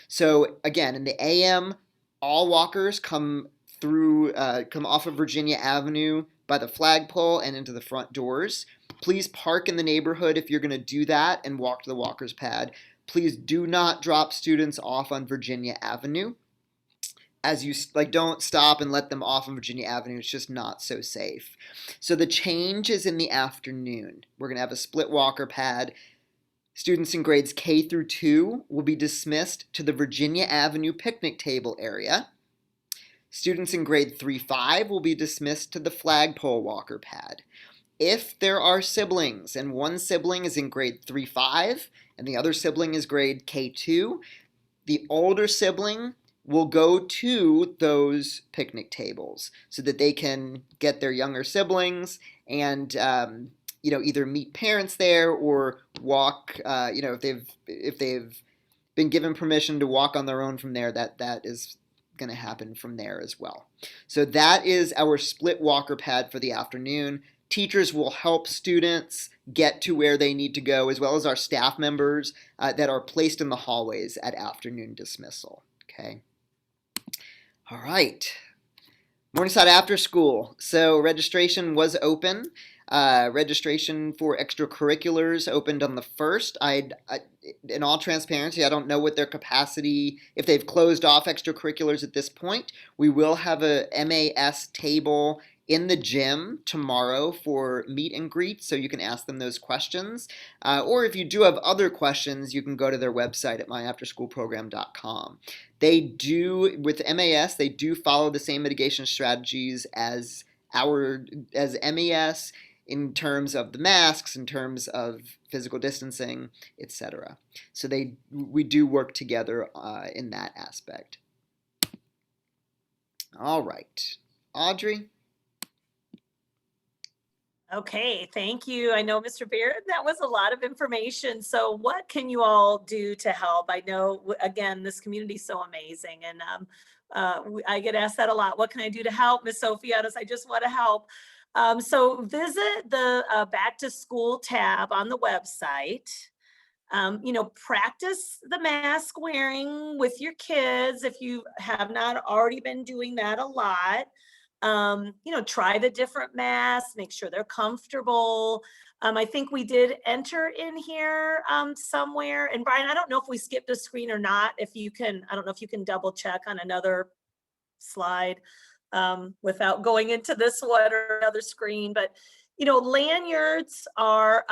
[SPEAKER 1] So again, in the AM, all walkers come off of Virginia Avenue by the flagpole and into the front doors. Please park in the neighborhood if you're going to do that and walk to the walkers pad. Please do not drop students off on Virginia Avenue. As you don't stop and let them off on Virginia Avenue. It's just not so safe. So the change is in the afternoon. We're going to have a split walker pad. Students in grades K through 2 will be dismissed to the Virginia Avenue picnic table area. Students in grade 3-5 will be dismissed to the flagpole walker pad. If there are siblings and one sibling is in grade 3-5 and the other sibling is grade K2, the older sibling will go to those picnic tables so that they can get their younger siblings and either meet parents there or walk. If they've been given permission to walk on their own from there, that is going to happen from there as well. So that is our split walker pad for the afternoon. Teachers will help students get to where they need to go, as well as our staff members that are placed in the hallways at afternoon dismissal. Okay. All right. Morningside After School. So registration was open. Registration for extracurriculars opened on the 1st. In all transparency, I don't know what their capacity, if they've closed off extracurriculars at this point. We will have a MAS table in the gym tomorrow for meet and greet, so you can ask them those questions. Or if you do have other questions, you can go to their website at myafterschoolprogram.com. They do, with MAS, they do follow the same mitigation strategies as MES in terms of the masks, in terms of physical distancing, etc. So we do work together in that aspect. All right, Audrey.
[SPEAKER 2] Okay, thank you. I know, Mr. Beard, that was a lot of information. So what can you all do to help? I know, again, this community is so amazing. And I get asked that a lot. What can I do to help? Miss Sophia, I just want to help. So visit the Back to School tab on the website. Practice the mask wearing with your kids if you have not already been doing that a lot. Try the different masks, make sure they're comfortable. I think we did enter in here somewhere. And Brian, I don't know if we skipped a screen or not. I don't know if you can double check on another slide without going into this one or another screen. But, lanyards are,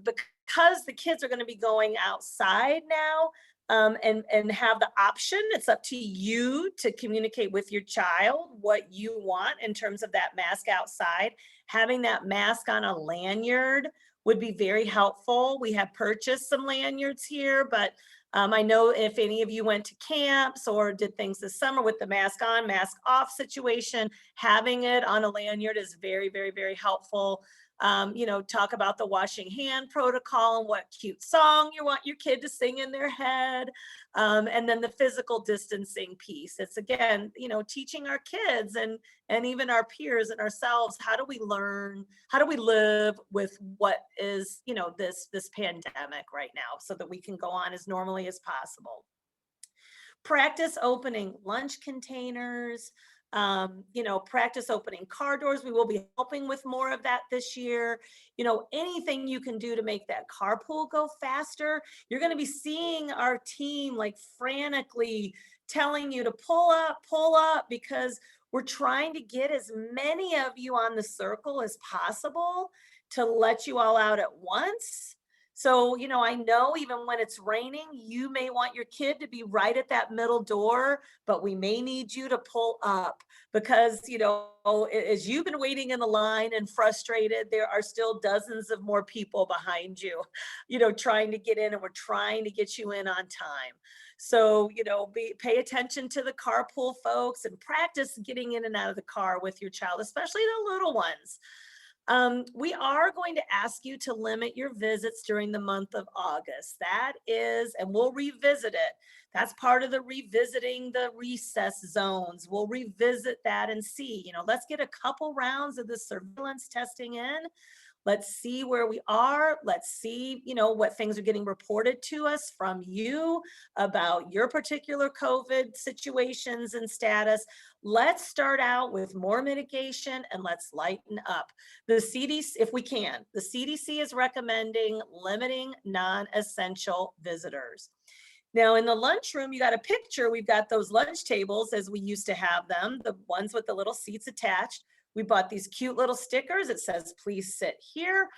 [SPEAKER 2] because the kids are going to be going outside now, and have the option. It's up to you to communicate with your child what you want in terms of that mask outside. Having that mask on a lanyard would be very helpful. We have purchased some lanyards here, but I know if any of you went to camps or did things this summer with the mask on, mask off situation, having it on a lanyard is very, very, very helpful. Talk about the washing hand protocol and what cute song you want your kid to sing in their head. And then the physical distancing piece. It's again, teaching our kids and even our peers and ourselves, how do we learn, how do we live with what is, this pandemic right now so that we can go on as normally as possible. Practice opening lunch containers, practice opening car doors. We will be helping with more of that this year. Anything you can do to make that carpool go faster. You're going to be seeing our team like frantically telling you to pull up, because we're trying to get as many of you on the circle as possible to let you all out at once. So, I know even when it's raining, you may want your kid to be right at that middle door, but we may need you to pull up because, as you've been waiting in the line and frustrated, there are still dozens of more people behind you, trying to get in, and we're trying to get you in on time. So, pay attention to the carpool folks and practice getting in and out of the car with your child, especially the little ones. We are going to ask you to limit your visits during the month of August. That is, and we'll revisit it. That's part of the revisiting the recess zones. We'll revisit that and see, let's get a couple rounds of the surveillance testing in. Let's see where we are. Let's see, what things are getting reported to us from you about your particular COVID situations and status. Let's start out with more mitigation and let's lighten up. The CDC, if we can, the CDC is recommending limiting non-essential visitors. Now in the lunchroom, you got a picture. We've got those lunch tables as we used to have them, the ones with the little seats attached. We bought these cute little stickers. It says, please sit here.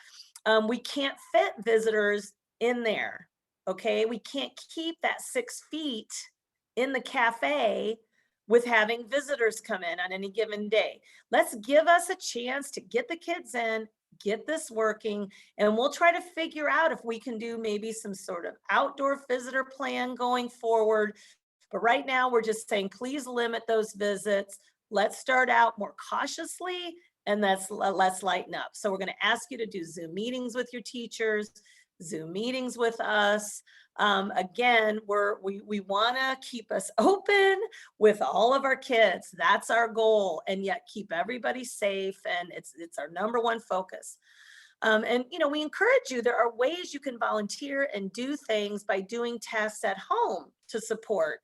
[SPEAKER 2] We can't fit visitors in there. Okay. We can't keep that 6 feet in the cafe with having visitors come in on any given day. Let's give us a chance to get the kids in, get this working, and we'll try to figure out if we can do maybe some sort of outdoor visitor plan going forward. But right now we're just saying, please limit those visits. Let's start out more cautiously and let's lighten up. So we're going to ask you to do Zoom meetings with your teachers, Zoom meetings with us. Again, we want to keep us open with all of our kids. That's our goal, and yet keep everybody safe. And it's our number one focus. And we encourage you, there are ways you can volunteer and do things by doing tasks at home to support.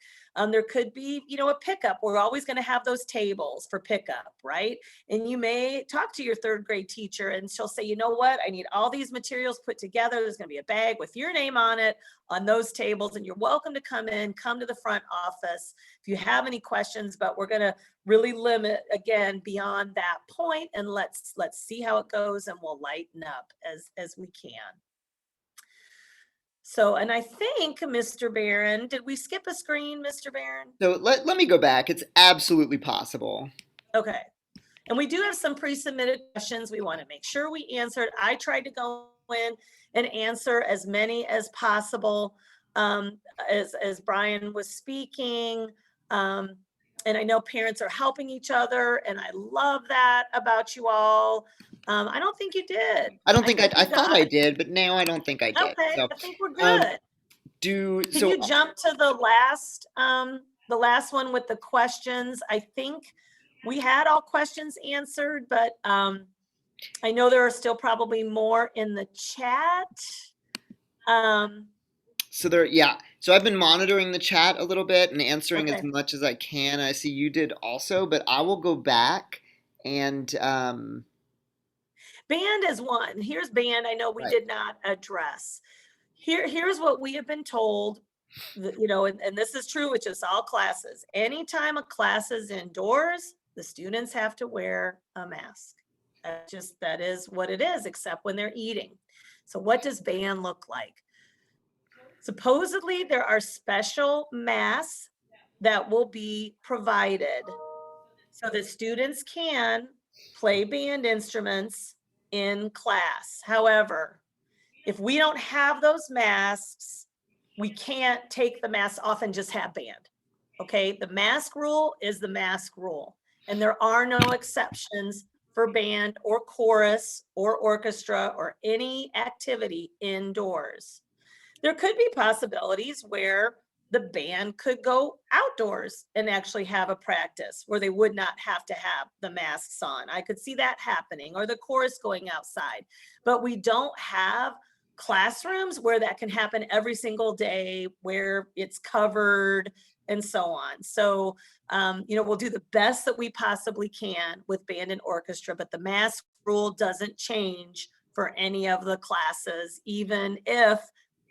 [SPEAKER 2] There could be, a pickup. We're always going to have those tables for pickup, right? And you may talk to your 3rd grade teacher and she'll say, you know what? I need all these materials put together. There's going to be a bag with your name on it on those tables, and you're welcome to come to the front office if you have any questions, but we're going to really limit again beyond that point, and let's see how it goes, and we'll lighten up as we can. So, and I think, Mr. Barron, did we skip a screen, Mr. Barron?
[SPEAKER 1] So let me go back. It's absolutely possible.
[SPEAKER 2] Okay. And we do have some pre-submitted questions we want to make sure we answered. I tried to go in and answer as many as possible as Brian was speaking. And I know parents are helping each other, and I love that about you all. I don't think you did.
[SPEAKER 1] I don't think I
[SPEAKER 2] you
[SPEAKER 1] thought
[SPEAKER 2] got
[SPEAKER 1] I
[SPEAKER 2] it.
[SPEAKER 1] did, but now I don't think I did.
[SPEAKER 2] Okay,
[SPEAKER 1] So
[SPEAKER 2] I think we're
[SPEAKER 1] um,
[SPEAKER 2] good. Can
[SPEAKER 1] so
[SPEAKER 2] you jump to the last one with the questions? I think we had all questions answered, but I know there are still probably more in the chat.
[SPEAKER 1] So I've been monitoring the chat a little bit and answering as
[SPEAKER 2] Okay.
[SPEAKER 1] much as I can. I see you did also, but I will go back and
[SPEAKER 2] Band is one. Here's band. I know we
[SPEAKER 1] right.
[SPEAKER 2] did not address. Here's what we have been told, and this is true with just all classes. Anytime a class is indoors, the students have to wear a mask. That is what it is, except when they're eating. So what does band look like? Supposedly there are special masks that will be provided so that students can play band instruments in class. However, if we don't have those masks, we can't take the mask off and just have band. Okay, the mask rule is the mask rule, and there are no exceptions for band or chorus or orchestra or any activity indoors. There could be possibilities where the band could go outdoors and actually have a practice where they would not have to have the masks on. I could see that happening, or the chorus going outside. But we don't have classrooms where that can happen every single day, where it's covered and so on. So, we'll do the best that we possibly can with band and orchestra, but the mask rule doesn't change for any of the classes, even if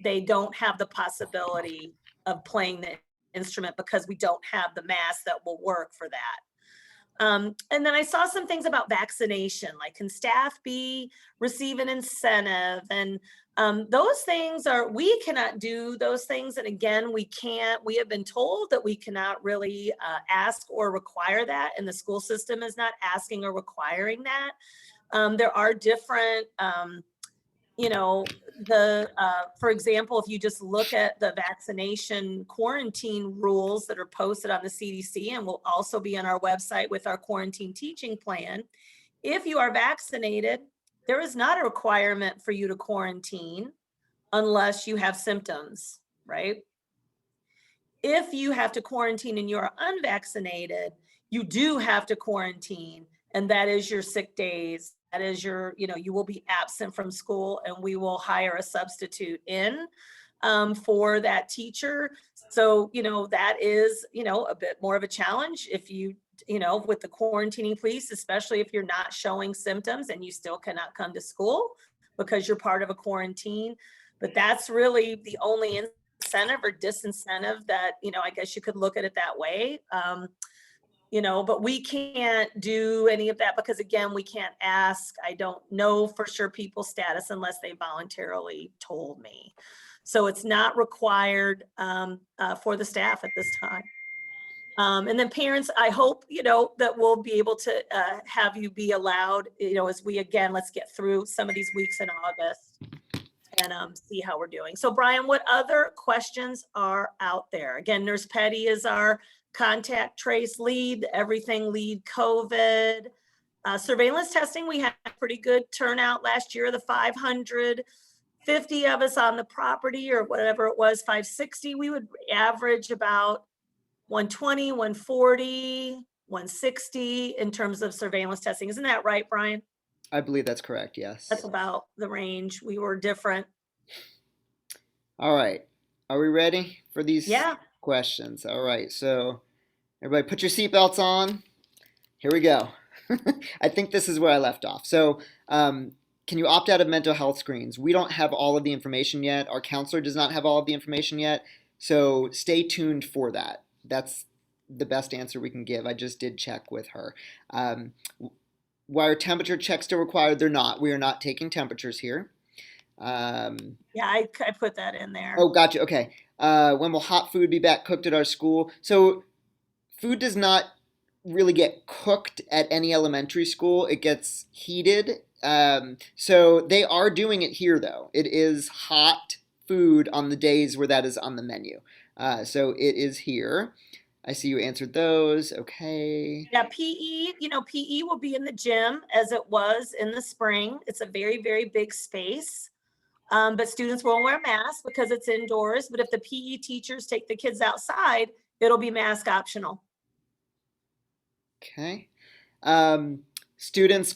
[SPEAKER 2] they don't have the possibility of playing the instrument, because we don't have the mask that will work for that. And then I saw some things about vaccination, like, can staff receive an incentive? And those things we cannot do those things. And again, we have been told that we cannot really ask or require that. And the school system is not asking or requiring that. There are different, for example, if you just look at the vaccination quarantine rules that are posted on the CDC and will also be on our website with our quarantine teaching plan, if you are vaccinated, there is not a requirement for you to quarantine unless you have symptoms, right? If you have to quarantine and you're unvaccinated, you do have to quarantine, and that is your sick days. That is you will be absent from school, and we will hire a substitute in for that teacher. So, that is, a bit more of a challenge if with the quarantining piece, especially if you're not showing symptoms and you still cannot come to school because you're part of a quarantine. But that's really the only incentive or disincentive that, I guess you could look at it that way. But we can't do any of that because, again, we can't ask. I don't know for sure people's status unless they voluntarily told me. So it's not required for the staff at this time. And then parents, I hope, that we'll be able to have you be allowed, as let's get through some of these weeks in August and see how we're doing. So Brian, what other questions are out there? Again, Nurse Petty is our contact trace lead, everything lead COVID. Surveillance testing, we had a pretty good turnout last year, the 550 of us on the property, or whatever it was, 560. We would average about 120, 140, 160 in terms of surveillance testing. Isn't that right, Brian?
[SPEAKER 1] I believe that's correct, yes.
[SPEAKER 2] That's about the range. We were different.
[SPEAKER 1] All right. Are we ready for these
[SPEAKER 2] Yeah.
[SPEAKER 1] questions? All right. So everybody put your seatbelts on. Here we go. I think this is where I left off. So can you opt out of mental health screens? We don't have all of the information yet. Our counselor does not have all of the information yet. So stay tuned for that. That's the best answer we can give. I just did check with her. Why are temperature checks still required? They're not. We are not taking temperatures here.
[SPEAKER 2] Yeah, I put that in there.
[SPEAKER 1] Oh, gotcha. Okay. When will hot food be back cooked at our school? So food does not really get cooked at any elementary school. It gets heated. So they are doing it here, though. It is hot food on the days where that is on the menu. So it is here. I see you answered those. Okay.
[SPEAKER 2] Yeah, PE, PE will be in the gym as it was in the spring. It's a very, very big space. But students won't wear masks because it's indoors. But if the PE teachers take the kids outside, it'll be mask optional.
[SPEAKER 1] Okay. Students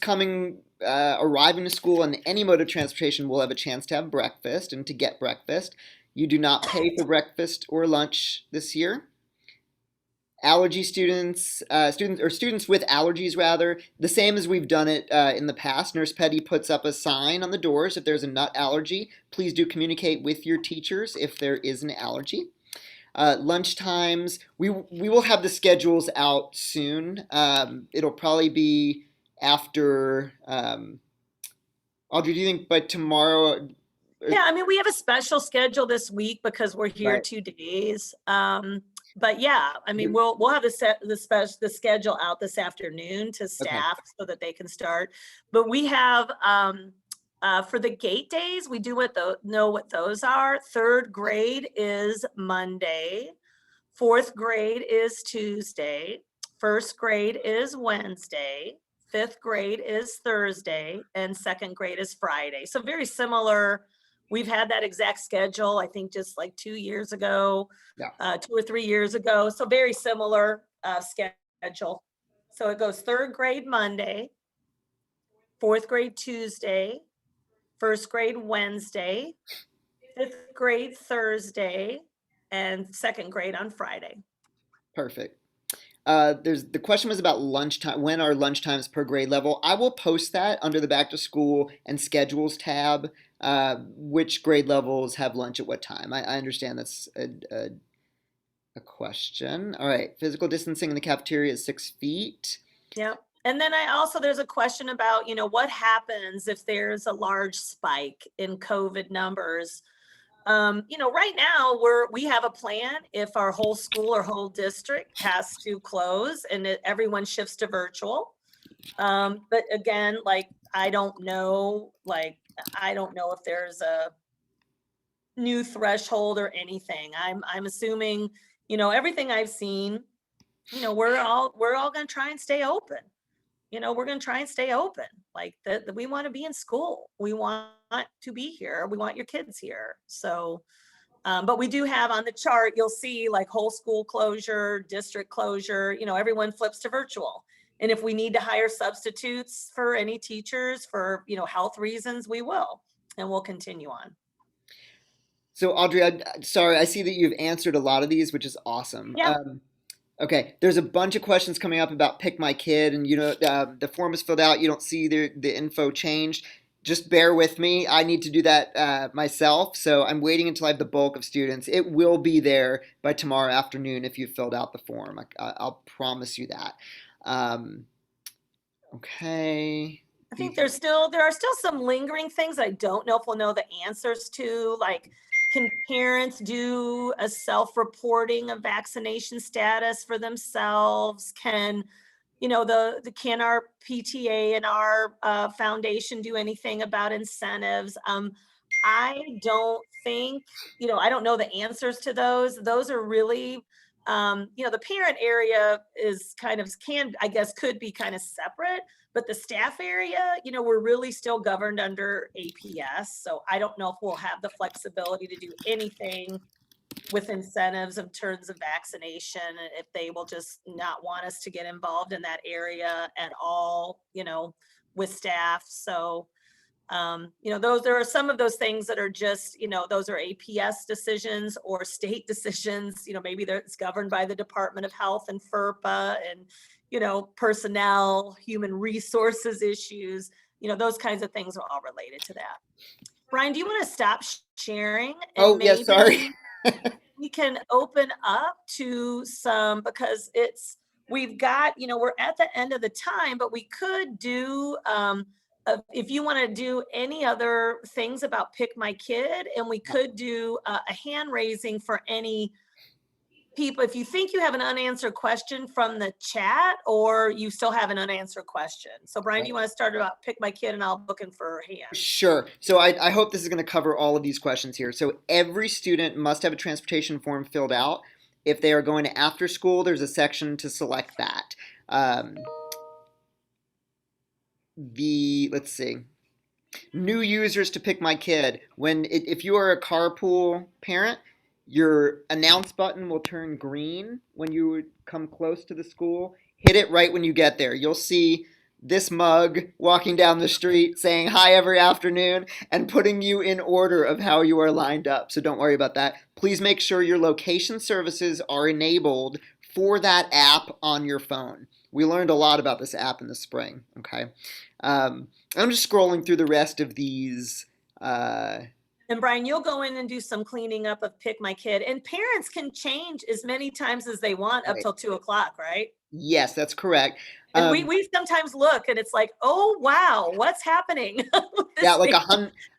[SPEAKER 1] arriving to school on any mode of transportation will have a chance to have breakfast and to get breakfast. You do not pay for breakfast or lunch this year. Allergy students with allergies rather, the same as we've done it in the past. Nurse Petty puts up a sign on the doors if there's a nut allergy. Please do communicate with your teachers if there is an allergy. Lunch times, we will have the schedules out soon. It'll probably be after, Audrey, do you think by tomorrow?
[SPEAKER 2] Yeah, we have a special schedule this week because we're here
[SPEAKER 1] Right.
[SPEAKER 2] 2 days. But yeah, we'll have the schedule out this afternoon to staff so that they can start. But we have For the gate days, we do know what those are. Third grade is Monday. Fourth grade is Tuesday. First grade is Wednesday. Fifth grade is Thursday. And second grade is Friday. So very similar. We've had that exact schedule, I think just like 2 years ago,
[SPEAKER 1] Yeah,
[SPEAKER 2] 2 or 3 years ago. So very similar schedule. So it goes third grade Monday, fourth grade Tuesday, first grade Wednesday, fifth grade Thursday, and second grade on Friday.
[SPEAKER 1] perfect. There's the question was about lunchtime. When are lunchtimes per grade level? I will post that under the back to school and schedules tab. Which grade levels have lunch at what time? I understand that's a question. All right, physical distancing in the cafeteria is 6 feet.
[SPEAKER 2] Yeah. And then there's a question about, what happens if there's a large spike in COVID numbers? Right now we have a plan if our whole school or whole district has to close and everyone shifts to virtual. But again, I don't know, if there's a new threshold or anything. I'm assuming, everything I've seen, we're all going to try and stay open. We're going to try and stay open. Like that, we want to be in school. We want to be here. We want your kids here. So, but we do have on the chart, you'll see like whole school closure, district closure, everyone flips to virtual. And if we need to hire substitutes for any teachers for, health reasons, we will, and we'll continue on.
[SPEAKER 1] So Audrey, sorry, I see that you've answered a lot of these, which is awesome.
[SPEAKER 2] Yeah.
[SPEAKER 1] Okay, there's a bunch of questions coming up about Pick My Kid, and the form is filled out. You don't see the info changed. Just bear with me. I need to do that myself, so I'm waiting until I have the bulk of students. It will be there by tomorrow afternoon if you filled out the form. I'll promise you that. Okay.
[SPEAKER 2] I think there are still some lingering things I don't know if we'll know the answers to, like, can parents do a self-reporting of vaccination status for themselves? Can, can our PTA and our foundation do anything about incentives? I don't think, I don't know the answers to those. Those are really, the parent area is I guess could be kind of separate, but the staff area, we're really still governed under APS. So I don't know if we'll have the flexibility to do anything with incentives in terms of vaccination, if they will just not want us to get involved in that area at all, with staff. So, there are some of those things that are just, those are APS decisions or state decisions, maybe it's governed by the Department of Health and FERPA and, personnel, human resources issues, those kinds of things are all related to that. Brian, do you want to stop sharing? And
[SPEAKER 1] Yeah, sorry.
[SPEAKER 2] we can open up to some, because we've got, we're at the end of the time, but we could do, if you want to do any other things about Pick My Kid, and we could do a hand raising for any people, if you think you have an unanswered question from the chat, or you still have an unanswered question. So Brian, do you want to start about Pick My Kid, and I'll look in for hands?
[SPEAKER 1] Sure. So I hope this is going to cover all of these questions here. So every student must have a transportation form filled out. If they are going to after school, there's a section to select that. Let's see. New users to Pick My Kid. If you are a Carpool parent, your announce button will turn green when you come close to the school. Hit it right when you get there. You'll see this mug walking down the street saying hi every afternoon and putting you in order of how you are lined up. So don't worry about that. Please make sure your location services are enabled for that app on your phone. We learned a lot about this app in the spring, okay? I'm just scrolling through the rest of these.
[SPEAKER 2] And Brian, you'll go in and do some cleaning up of Pick My Kid. And parents can change as many times as they want up till 2:00, right?
[SPEAKER 1] Yes, that's correct.
[SPEAKER 2] And we sometimes look and it's like, oh, wow, what's happening?
[SPEAKER 1] Yeah, like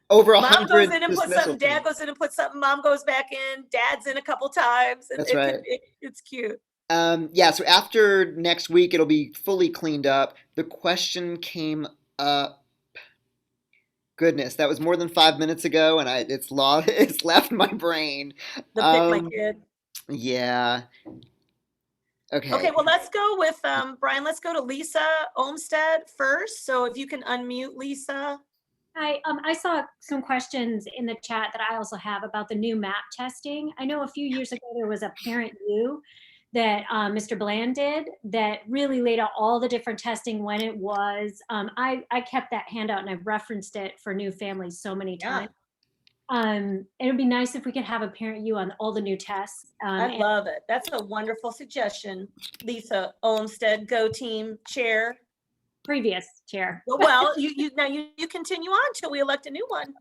[SPEAKER 1] over 100.
[SPEAKER 2] Mom goes in and puts something, dad goes in and puts something, mom goes back in, dad's in a couple times.
[SPEAKER 1] That's right.
[SPEAKER 2] It's cute.
[SPEAKER 1] Yeah, so after next week, it'll be fully cleaned up. The question came up. Goodness, that was more than 5 minutes ago, and it's left my brain.
[SPEAKER 2] The pick my
[SPEAKER 1] Um,
[SPEAKER 2] kid.
[SPEAKER 1] yeah.
[SPEAKER 2] Okay,
[SPEAKER 1] Okay.
[SPEAKER 2] well, let's go with, Brian, let's go to Lisa Olmsted first. So if you can unmute Lisa.
[SPEAKER 3] I saw some questions in the chat that I also have about the new map testing. I know a few years ago there was a parent U that Mr. Bland did that really laid out all the different testing when it was. I kept that handout and I've referenced it for new families so many
[SPEAKER 2] Yeah,
[SPEAKER 3] times. It would be nice if we could have a parent U on all the new tests.
[SPEAKER 2] I love it. That's a wonderful suggestion. Lisa Olmsted, Go Team Chair.
[SPEAKER 3] Previous chair.
[SPEAKER 2] Well, you continue on till we elect a new one.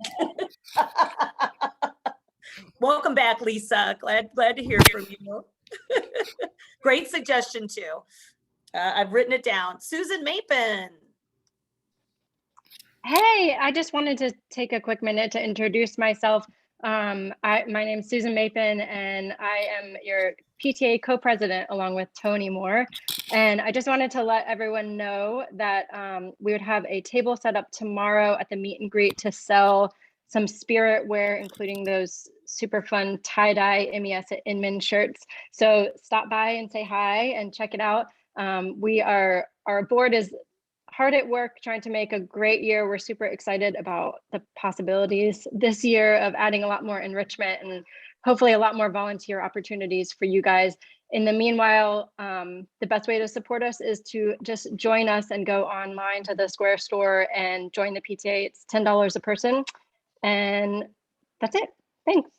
[SPEAKER 2] Welcome back, Lisa. Glad to hear from you. Great suggestion too. I've written it down. Susan Mapin.
[SPEAKER 4] Hey, I just wanted to take a quick minute to introduce myself. My name is Susan Mapin, and I am your PTA co-president along with Tony Moore. And I just wanted to let everyone know that we would have a table set up tomorrow at the meet and greet to sell some spirit wear, including those super fun tie-dye MES at Inman shirts. So stop by and say hi and check it out. Our board is hard at work trying to make a great year. We're super excited about the possibilities this year of adding a lot more enrichment and hopefully a lot more volunteer opportunities for you guys. In the meanwhile, the best way to support us is to just join us and go online to the Square store and join the PTA. It's $10 a person. And that's it. Thanks.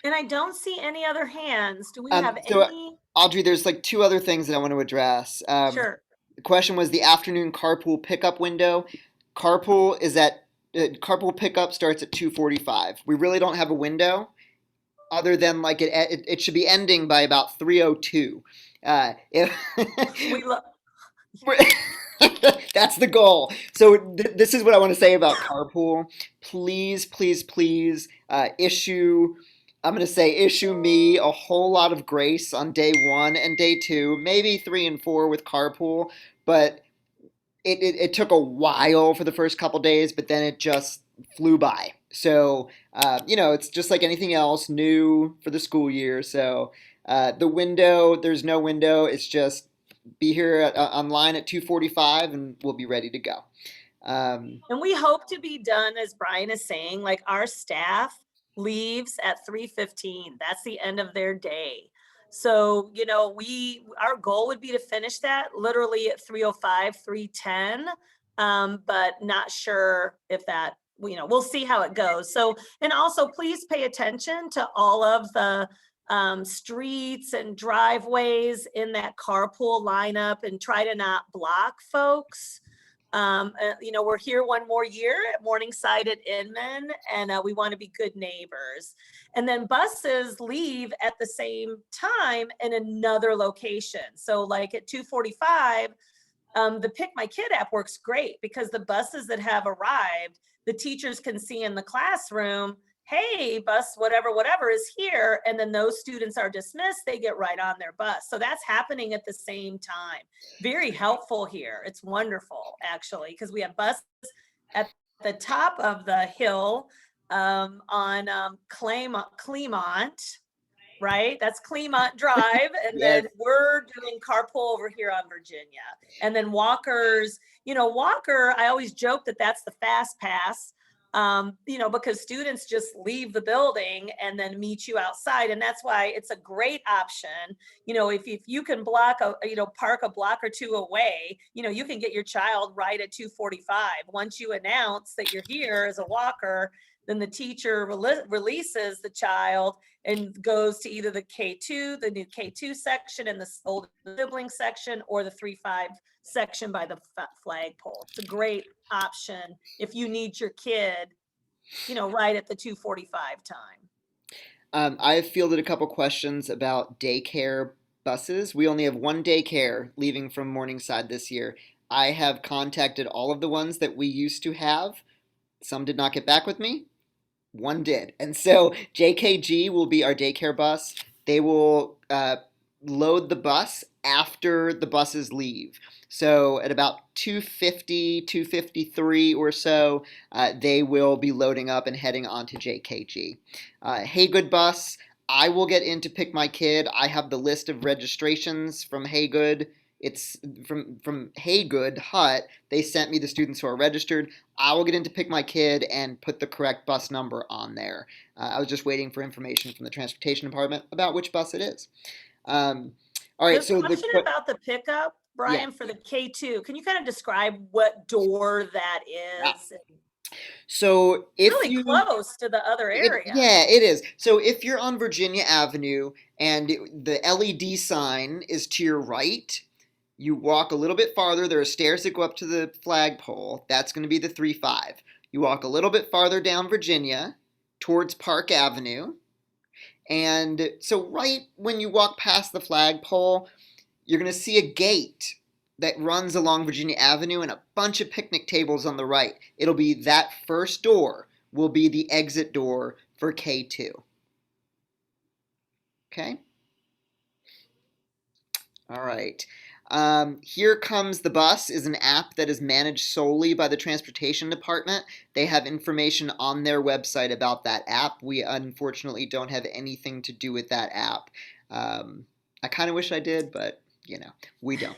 [SPEAKER 2] And I don't see any other hands. Do we
[SPEAKER 1] Um,
[SPEAKER 2] have
[SPEAKER 1] so,
[SPEAKER 2] any?
[SPEAKER 1] Audrey, there's like two other things that I want to address.
[SPEAKER 2] Sure.
[SPEAKER 1] The question was the afternoon carpool pickup window. Carpool pickup starts at 2:45. We really don't have a window other than like it should be ending by about 3:02. If
[SPEAKER 2] We love.
[SPEAKER 1] That's the goal. So this is what I want to say about carpool. Please, please, please issue. I'm going to say issue me a whole lot of grace on day 1 and day 2, maybe 3 and 4 with carpool, but it took a while for the first couple days, but then it just flew by. So, it's just like anything else, new for the school year. So there's no window. It's just be here online at 2:45 and we'll be ready to go.
[SPEAKER 2] And we hope to be done, as Brian is saying, like our staff leaves at 3:15. That's the end of their day. So, our goal would be to finish that literally at 3:05, 3:10. But not sure if that, we'll see how it goes. So, and also please pay attention to all of the streets and driveways in that carpool lineup and try to not block folks. We're here one more year at Morningside at Inman, and we want to be good neighbors. And then buses leave at the same time in another location. So like at 2:45, the Pick My Kid app works great because the buses that have arrived, the teachers can see in the classroom, hey, bus, whatever is here. And then those students are dismissed, they get right on their bus. So that's happening at the same time. Very helpful here. It's wonderful, actually, because we have buses at the top of the hill on Claymont, right? That's Claymont Drive. And
[SPEAKER 1] Yes.
[SPEAKER 2] then we're doing carpool over here on Virginia. And then Walker's, Walker, I always joke that that's the fast pass. Because students just leave the building and then meet you outside. And that's why it's a great option. If you can park a block or two away, you can get your child right at 2:45. Once you announce that you're here as a walker, then the teacher releases the child and goes to either the K2, the new K2 section and the old sibling section, or the 3-5 section by the flagpole. It's a great option if you need your kid, right at the 2:45 time.
[SPEAKER 1] I've fielded a couple questions about daycare buses. We only have one daycare leaving from Morningside this year. I have contacted all of the ones that we used to have. Some did not get back with me. One did. And so JKG will be our daycare bus. They will load the bus after the buses leave. So at about 2:50, 2:53 or so, they will be loading up and heading on to JKG. Haygood bus, I will get in to pick my kid. I have the list of registrations from Haygood. It's from Haygood Hut. They sent me the students who are registered. I will get in to pick my kid and put the correct bus number on there. I was just waiting for information from the transportation department about which bus it is. All right,
[SPEAKER 2] There's
[SPEAKER 1] so
[SPEAKER 2] a question about the pickup, Brian, for the K2. Can you kind of describe what door that
[SPEAKER 1] yeah.
[SPEAKER 2] is?
[SPEAKER 1] So if
[SPEAKER 2] Really
[SPEAKER 1] you
[SPEAKER 2] close to the other area.
[SPEAKER 1] yeah, it is. So if you're on Virginia Avenue and the LED sign is to your right, you walk a little bit farther. There are stairs that go up to the flagpole. That's going to be the 3-5. You walk a little bit farther down Virginia towards Park Avenue. And so right when you walk past the flagpole, you're going to see a gate that runs along Virginia Avenue and a bunch of picnic tables on the right. It'll be that first door will be the exit door for K2. Okay? All right. Here Comes the Bus is an app that is managed solely by the Transportation Department. They have information on their website about that app. We unfortunately don't have anything to do with that app. I kind of wish I did, but we don't.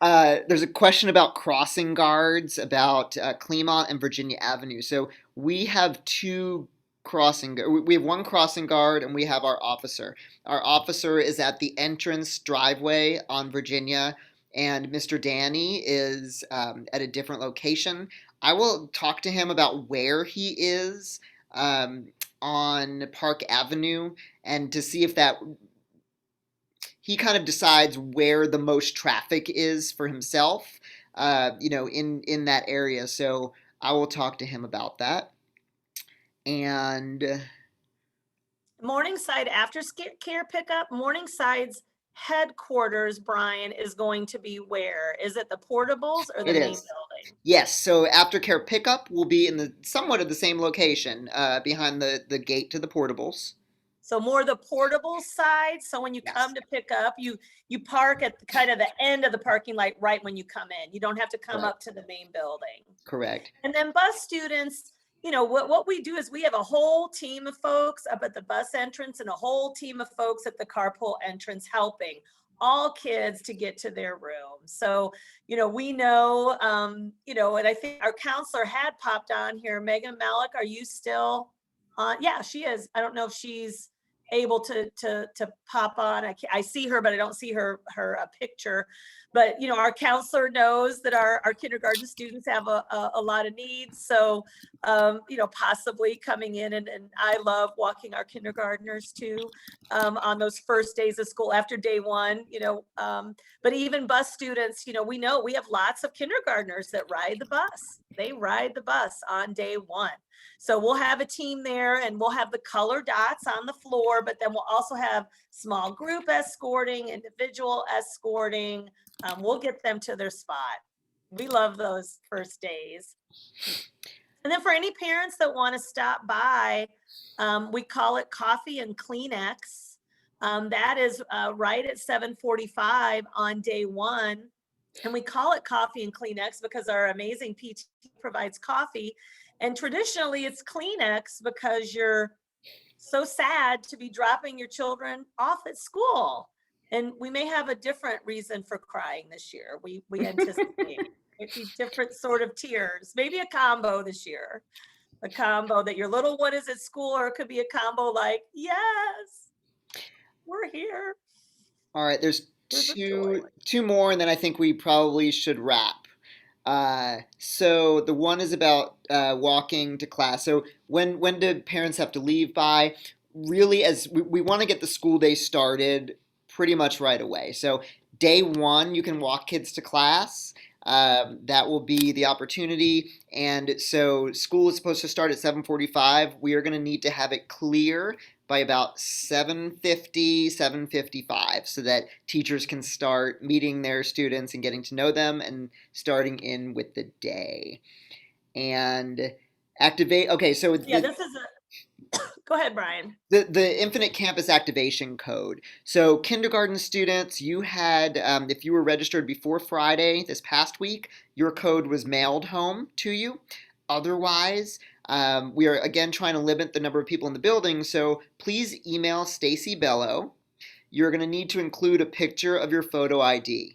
[SPEAKER 1] There's a question about crossing guards about Clemont and Virginia Avenue. So we have we have one crossing guard and we have our officer. Our officer is at the entrance driveway on Virginia, and Mr. Danny is at a different location. I will talk to him about where he is on Park Avenue and to see if that he kind of decides where the most traffic is for himself, in that area. So I will talk to him about that. And
[SPEAKER 2] Morningside aftercare pickup, Morningside's headquarters, Brian, is going to be where? Is it the portables or the
[SPEAKER 1] it
[SPEAKER 2] main
[SPEAKER 1] is.
[SPEAKER 2] building?
[SPEAKER 1] Yes, so aftercare pickup will be in the somewhat of the same location, behind the gate to the portables.
[SPEAKER 2] So more the portable side. So when you
[SPEAKER 1] Yes.
[SPEAKER 2] come to pick up, you park at the kind of the end of the parking lot right when you come in. You don't have to come
[SPEAKER 1] Correct.
[SPEAKER 2] up to the main building.
[SPEAKER 1] Correct.
[SPEAKER 2] And then bus students, what we do is we have a whole team of folks up at the bus entrance and a whole team of folks at the carpool entrance helping all kids to get to their room. So, we know, and I think our counselor had popped on here. Megan Malik, are you still on? Yeah, she is. I don't know if she's able to pop on. I see her, but I don't see her picture. But our counselor knows that our kindergarten students have a lot of needs. So possibly coming in, and I love walking our kindergartners too on those first days of school after day one. But even bus students, we know we have lots of kindergartners that ride the bus. They ride the bus on day one. So we'll have a team there and we'll have the color dots on the floor, but then we'll also have small group escorting, individual escorting. We'll get them to their spot. We love those first days. And then for any parents that want to stop by, we call it Coffee and Kleenex. That is right at 7:45 on day one. And we call it Coffee and Kleenex because our amazing PT provides coffee. And traditionally it's Kleenex because you're so sad to be dropping your children off at school. And we may have a different reason for crying this year. We anticipate maybe different sort of tears, maybe a combo this year, a combo that your little one is at school, or it could be a combo like, yes, we're here.
[SPEAKER 1] All right, there's two more, and then I think we probably should wrap. So the one is about walking to class. So when do parents have to leave by? Really, as we want to get the school day started pretty much right away. So day one, you can walk kids to class. That will be the opportunity. And so school is supposed to start at 7:45. We are going to need to have it clear by about 7:50, 7:55, so that teachers can start meeting their students and getting to know them and starting in with the day. And activate. Okay, so
[SPEAKER 2] yeah, this is Go ahead, Brian.
[SPEAKER 1] The Infinite Campus Activation Code. So, kindergarten students, you had, if you were registered before Friday this past week, your code was mailed home to you. Otherwise, we are again trying to limit the number of people in the building, so please email Stacy Bello. You're going to need to include a picture of your photo ID.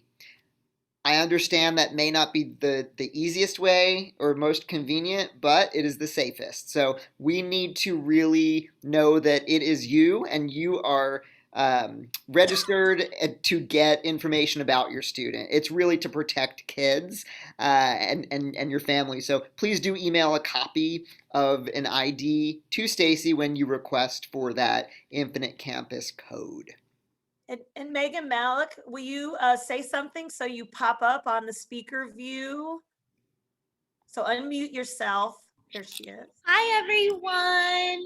[SPEAKER 1] I understand that may not be the easiest way or most convenient, but it is the safest. So we need to really know that it is you and you are registered to get information about your student. It's really to protect kids and your family. So please do email a copy of an ID to Stacy when you request for that Infinite Campus code.
[SPEAKER 2] And Megan Malik, will you say something so you pop up on the speaker view? So unmute yourself. There she is.
[SPEAKER 5] Hi, everyone.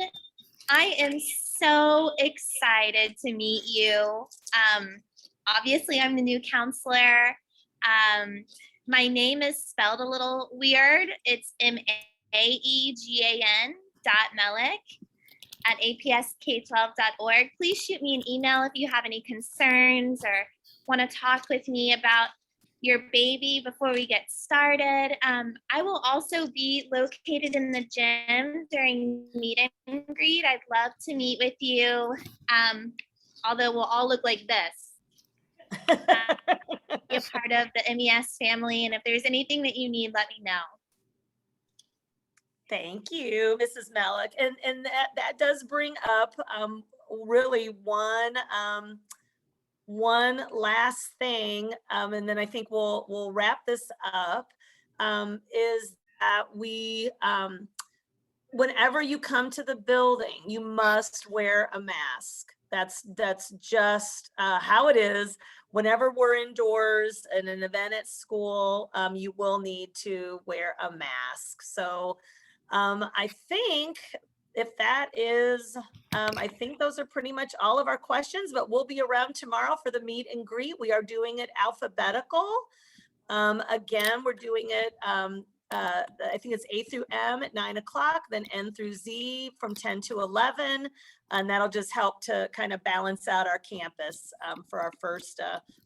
[SPEAKER 5] I am so excited to meet you. Obviously, I'm the new counselor. My name is spelled a little weird. It's maegan.melick@apsk12.org. Please shoot me an email if you have any concerns or want to talk with me about your baby before we get started. I will also be located in the gym during meet and greet. I'd love to meet with you, although we'll all look like this. Be a part of the MES family, and if there's anything that you need, let me know.
[SPEAKER 2] Thank you, Mrs. Malik. And that does bring up really one last thing, and then I think we'll wrap this up, is that we, whenever you come to the building, you must wear a mask. That's just how it is. Whenever we're indoors in an event at school, you will need to wear a mask. So I think if that is, I think those are pretty much all of our questions, but we'll be around tomorrow for the meet and greet. We are doing it alphabetical. Again, we're doing it, I think it's A through M at 9 o'clock, then N through Z from 10 to 11. And that'll just help to kind of balance out our campus for our first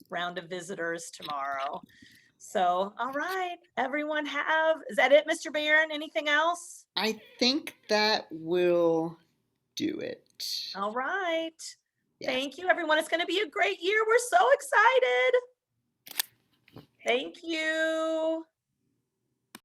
[SPEAKER 2] round of visitors tomorrow. So, all right, everyone is that it, Mr. Barron? Anything else?
[SPEAKER 1] I think that will do it.
[SPEAKER 2] All right.
[SPEAKER 1] Yes.
[SPEAKER 2] Thank you, everyone. It's going to be a great year. We're so excited. Thank you.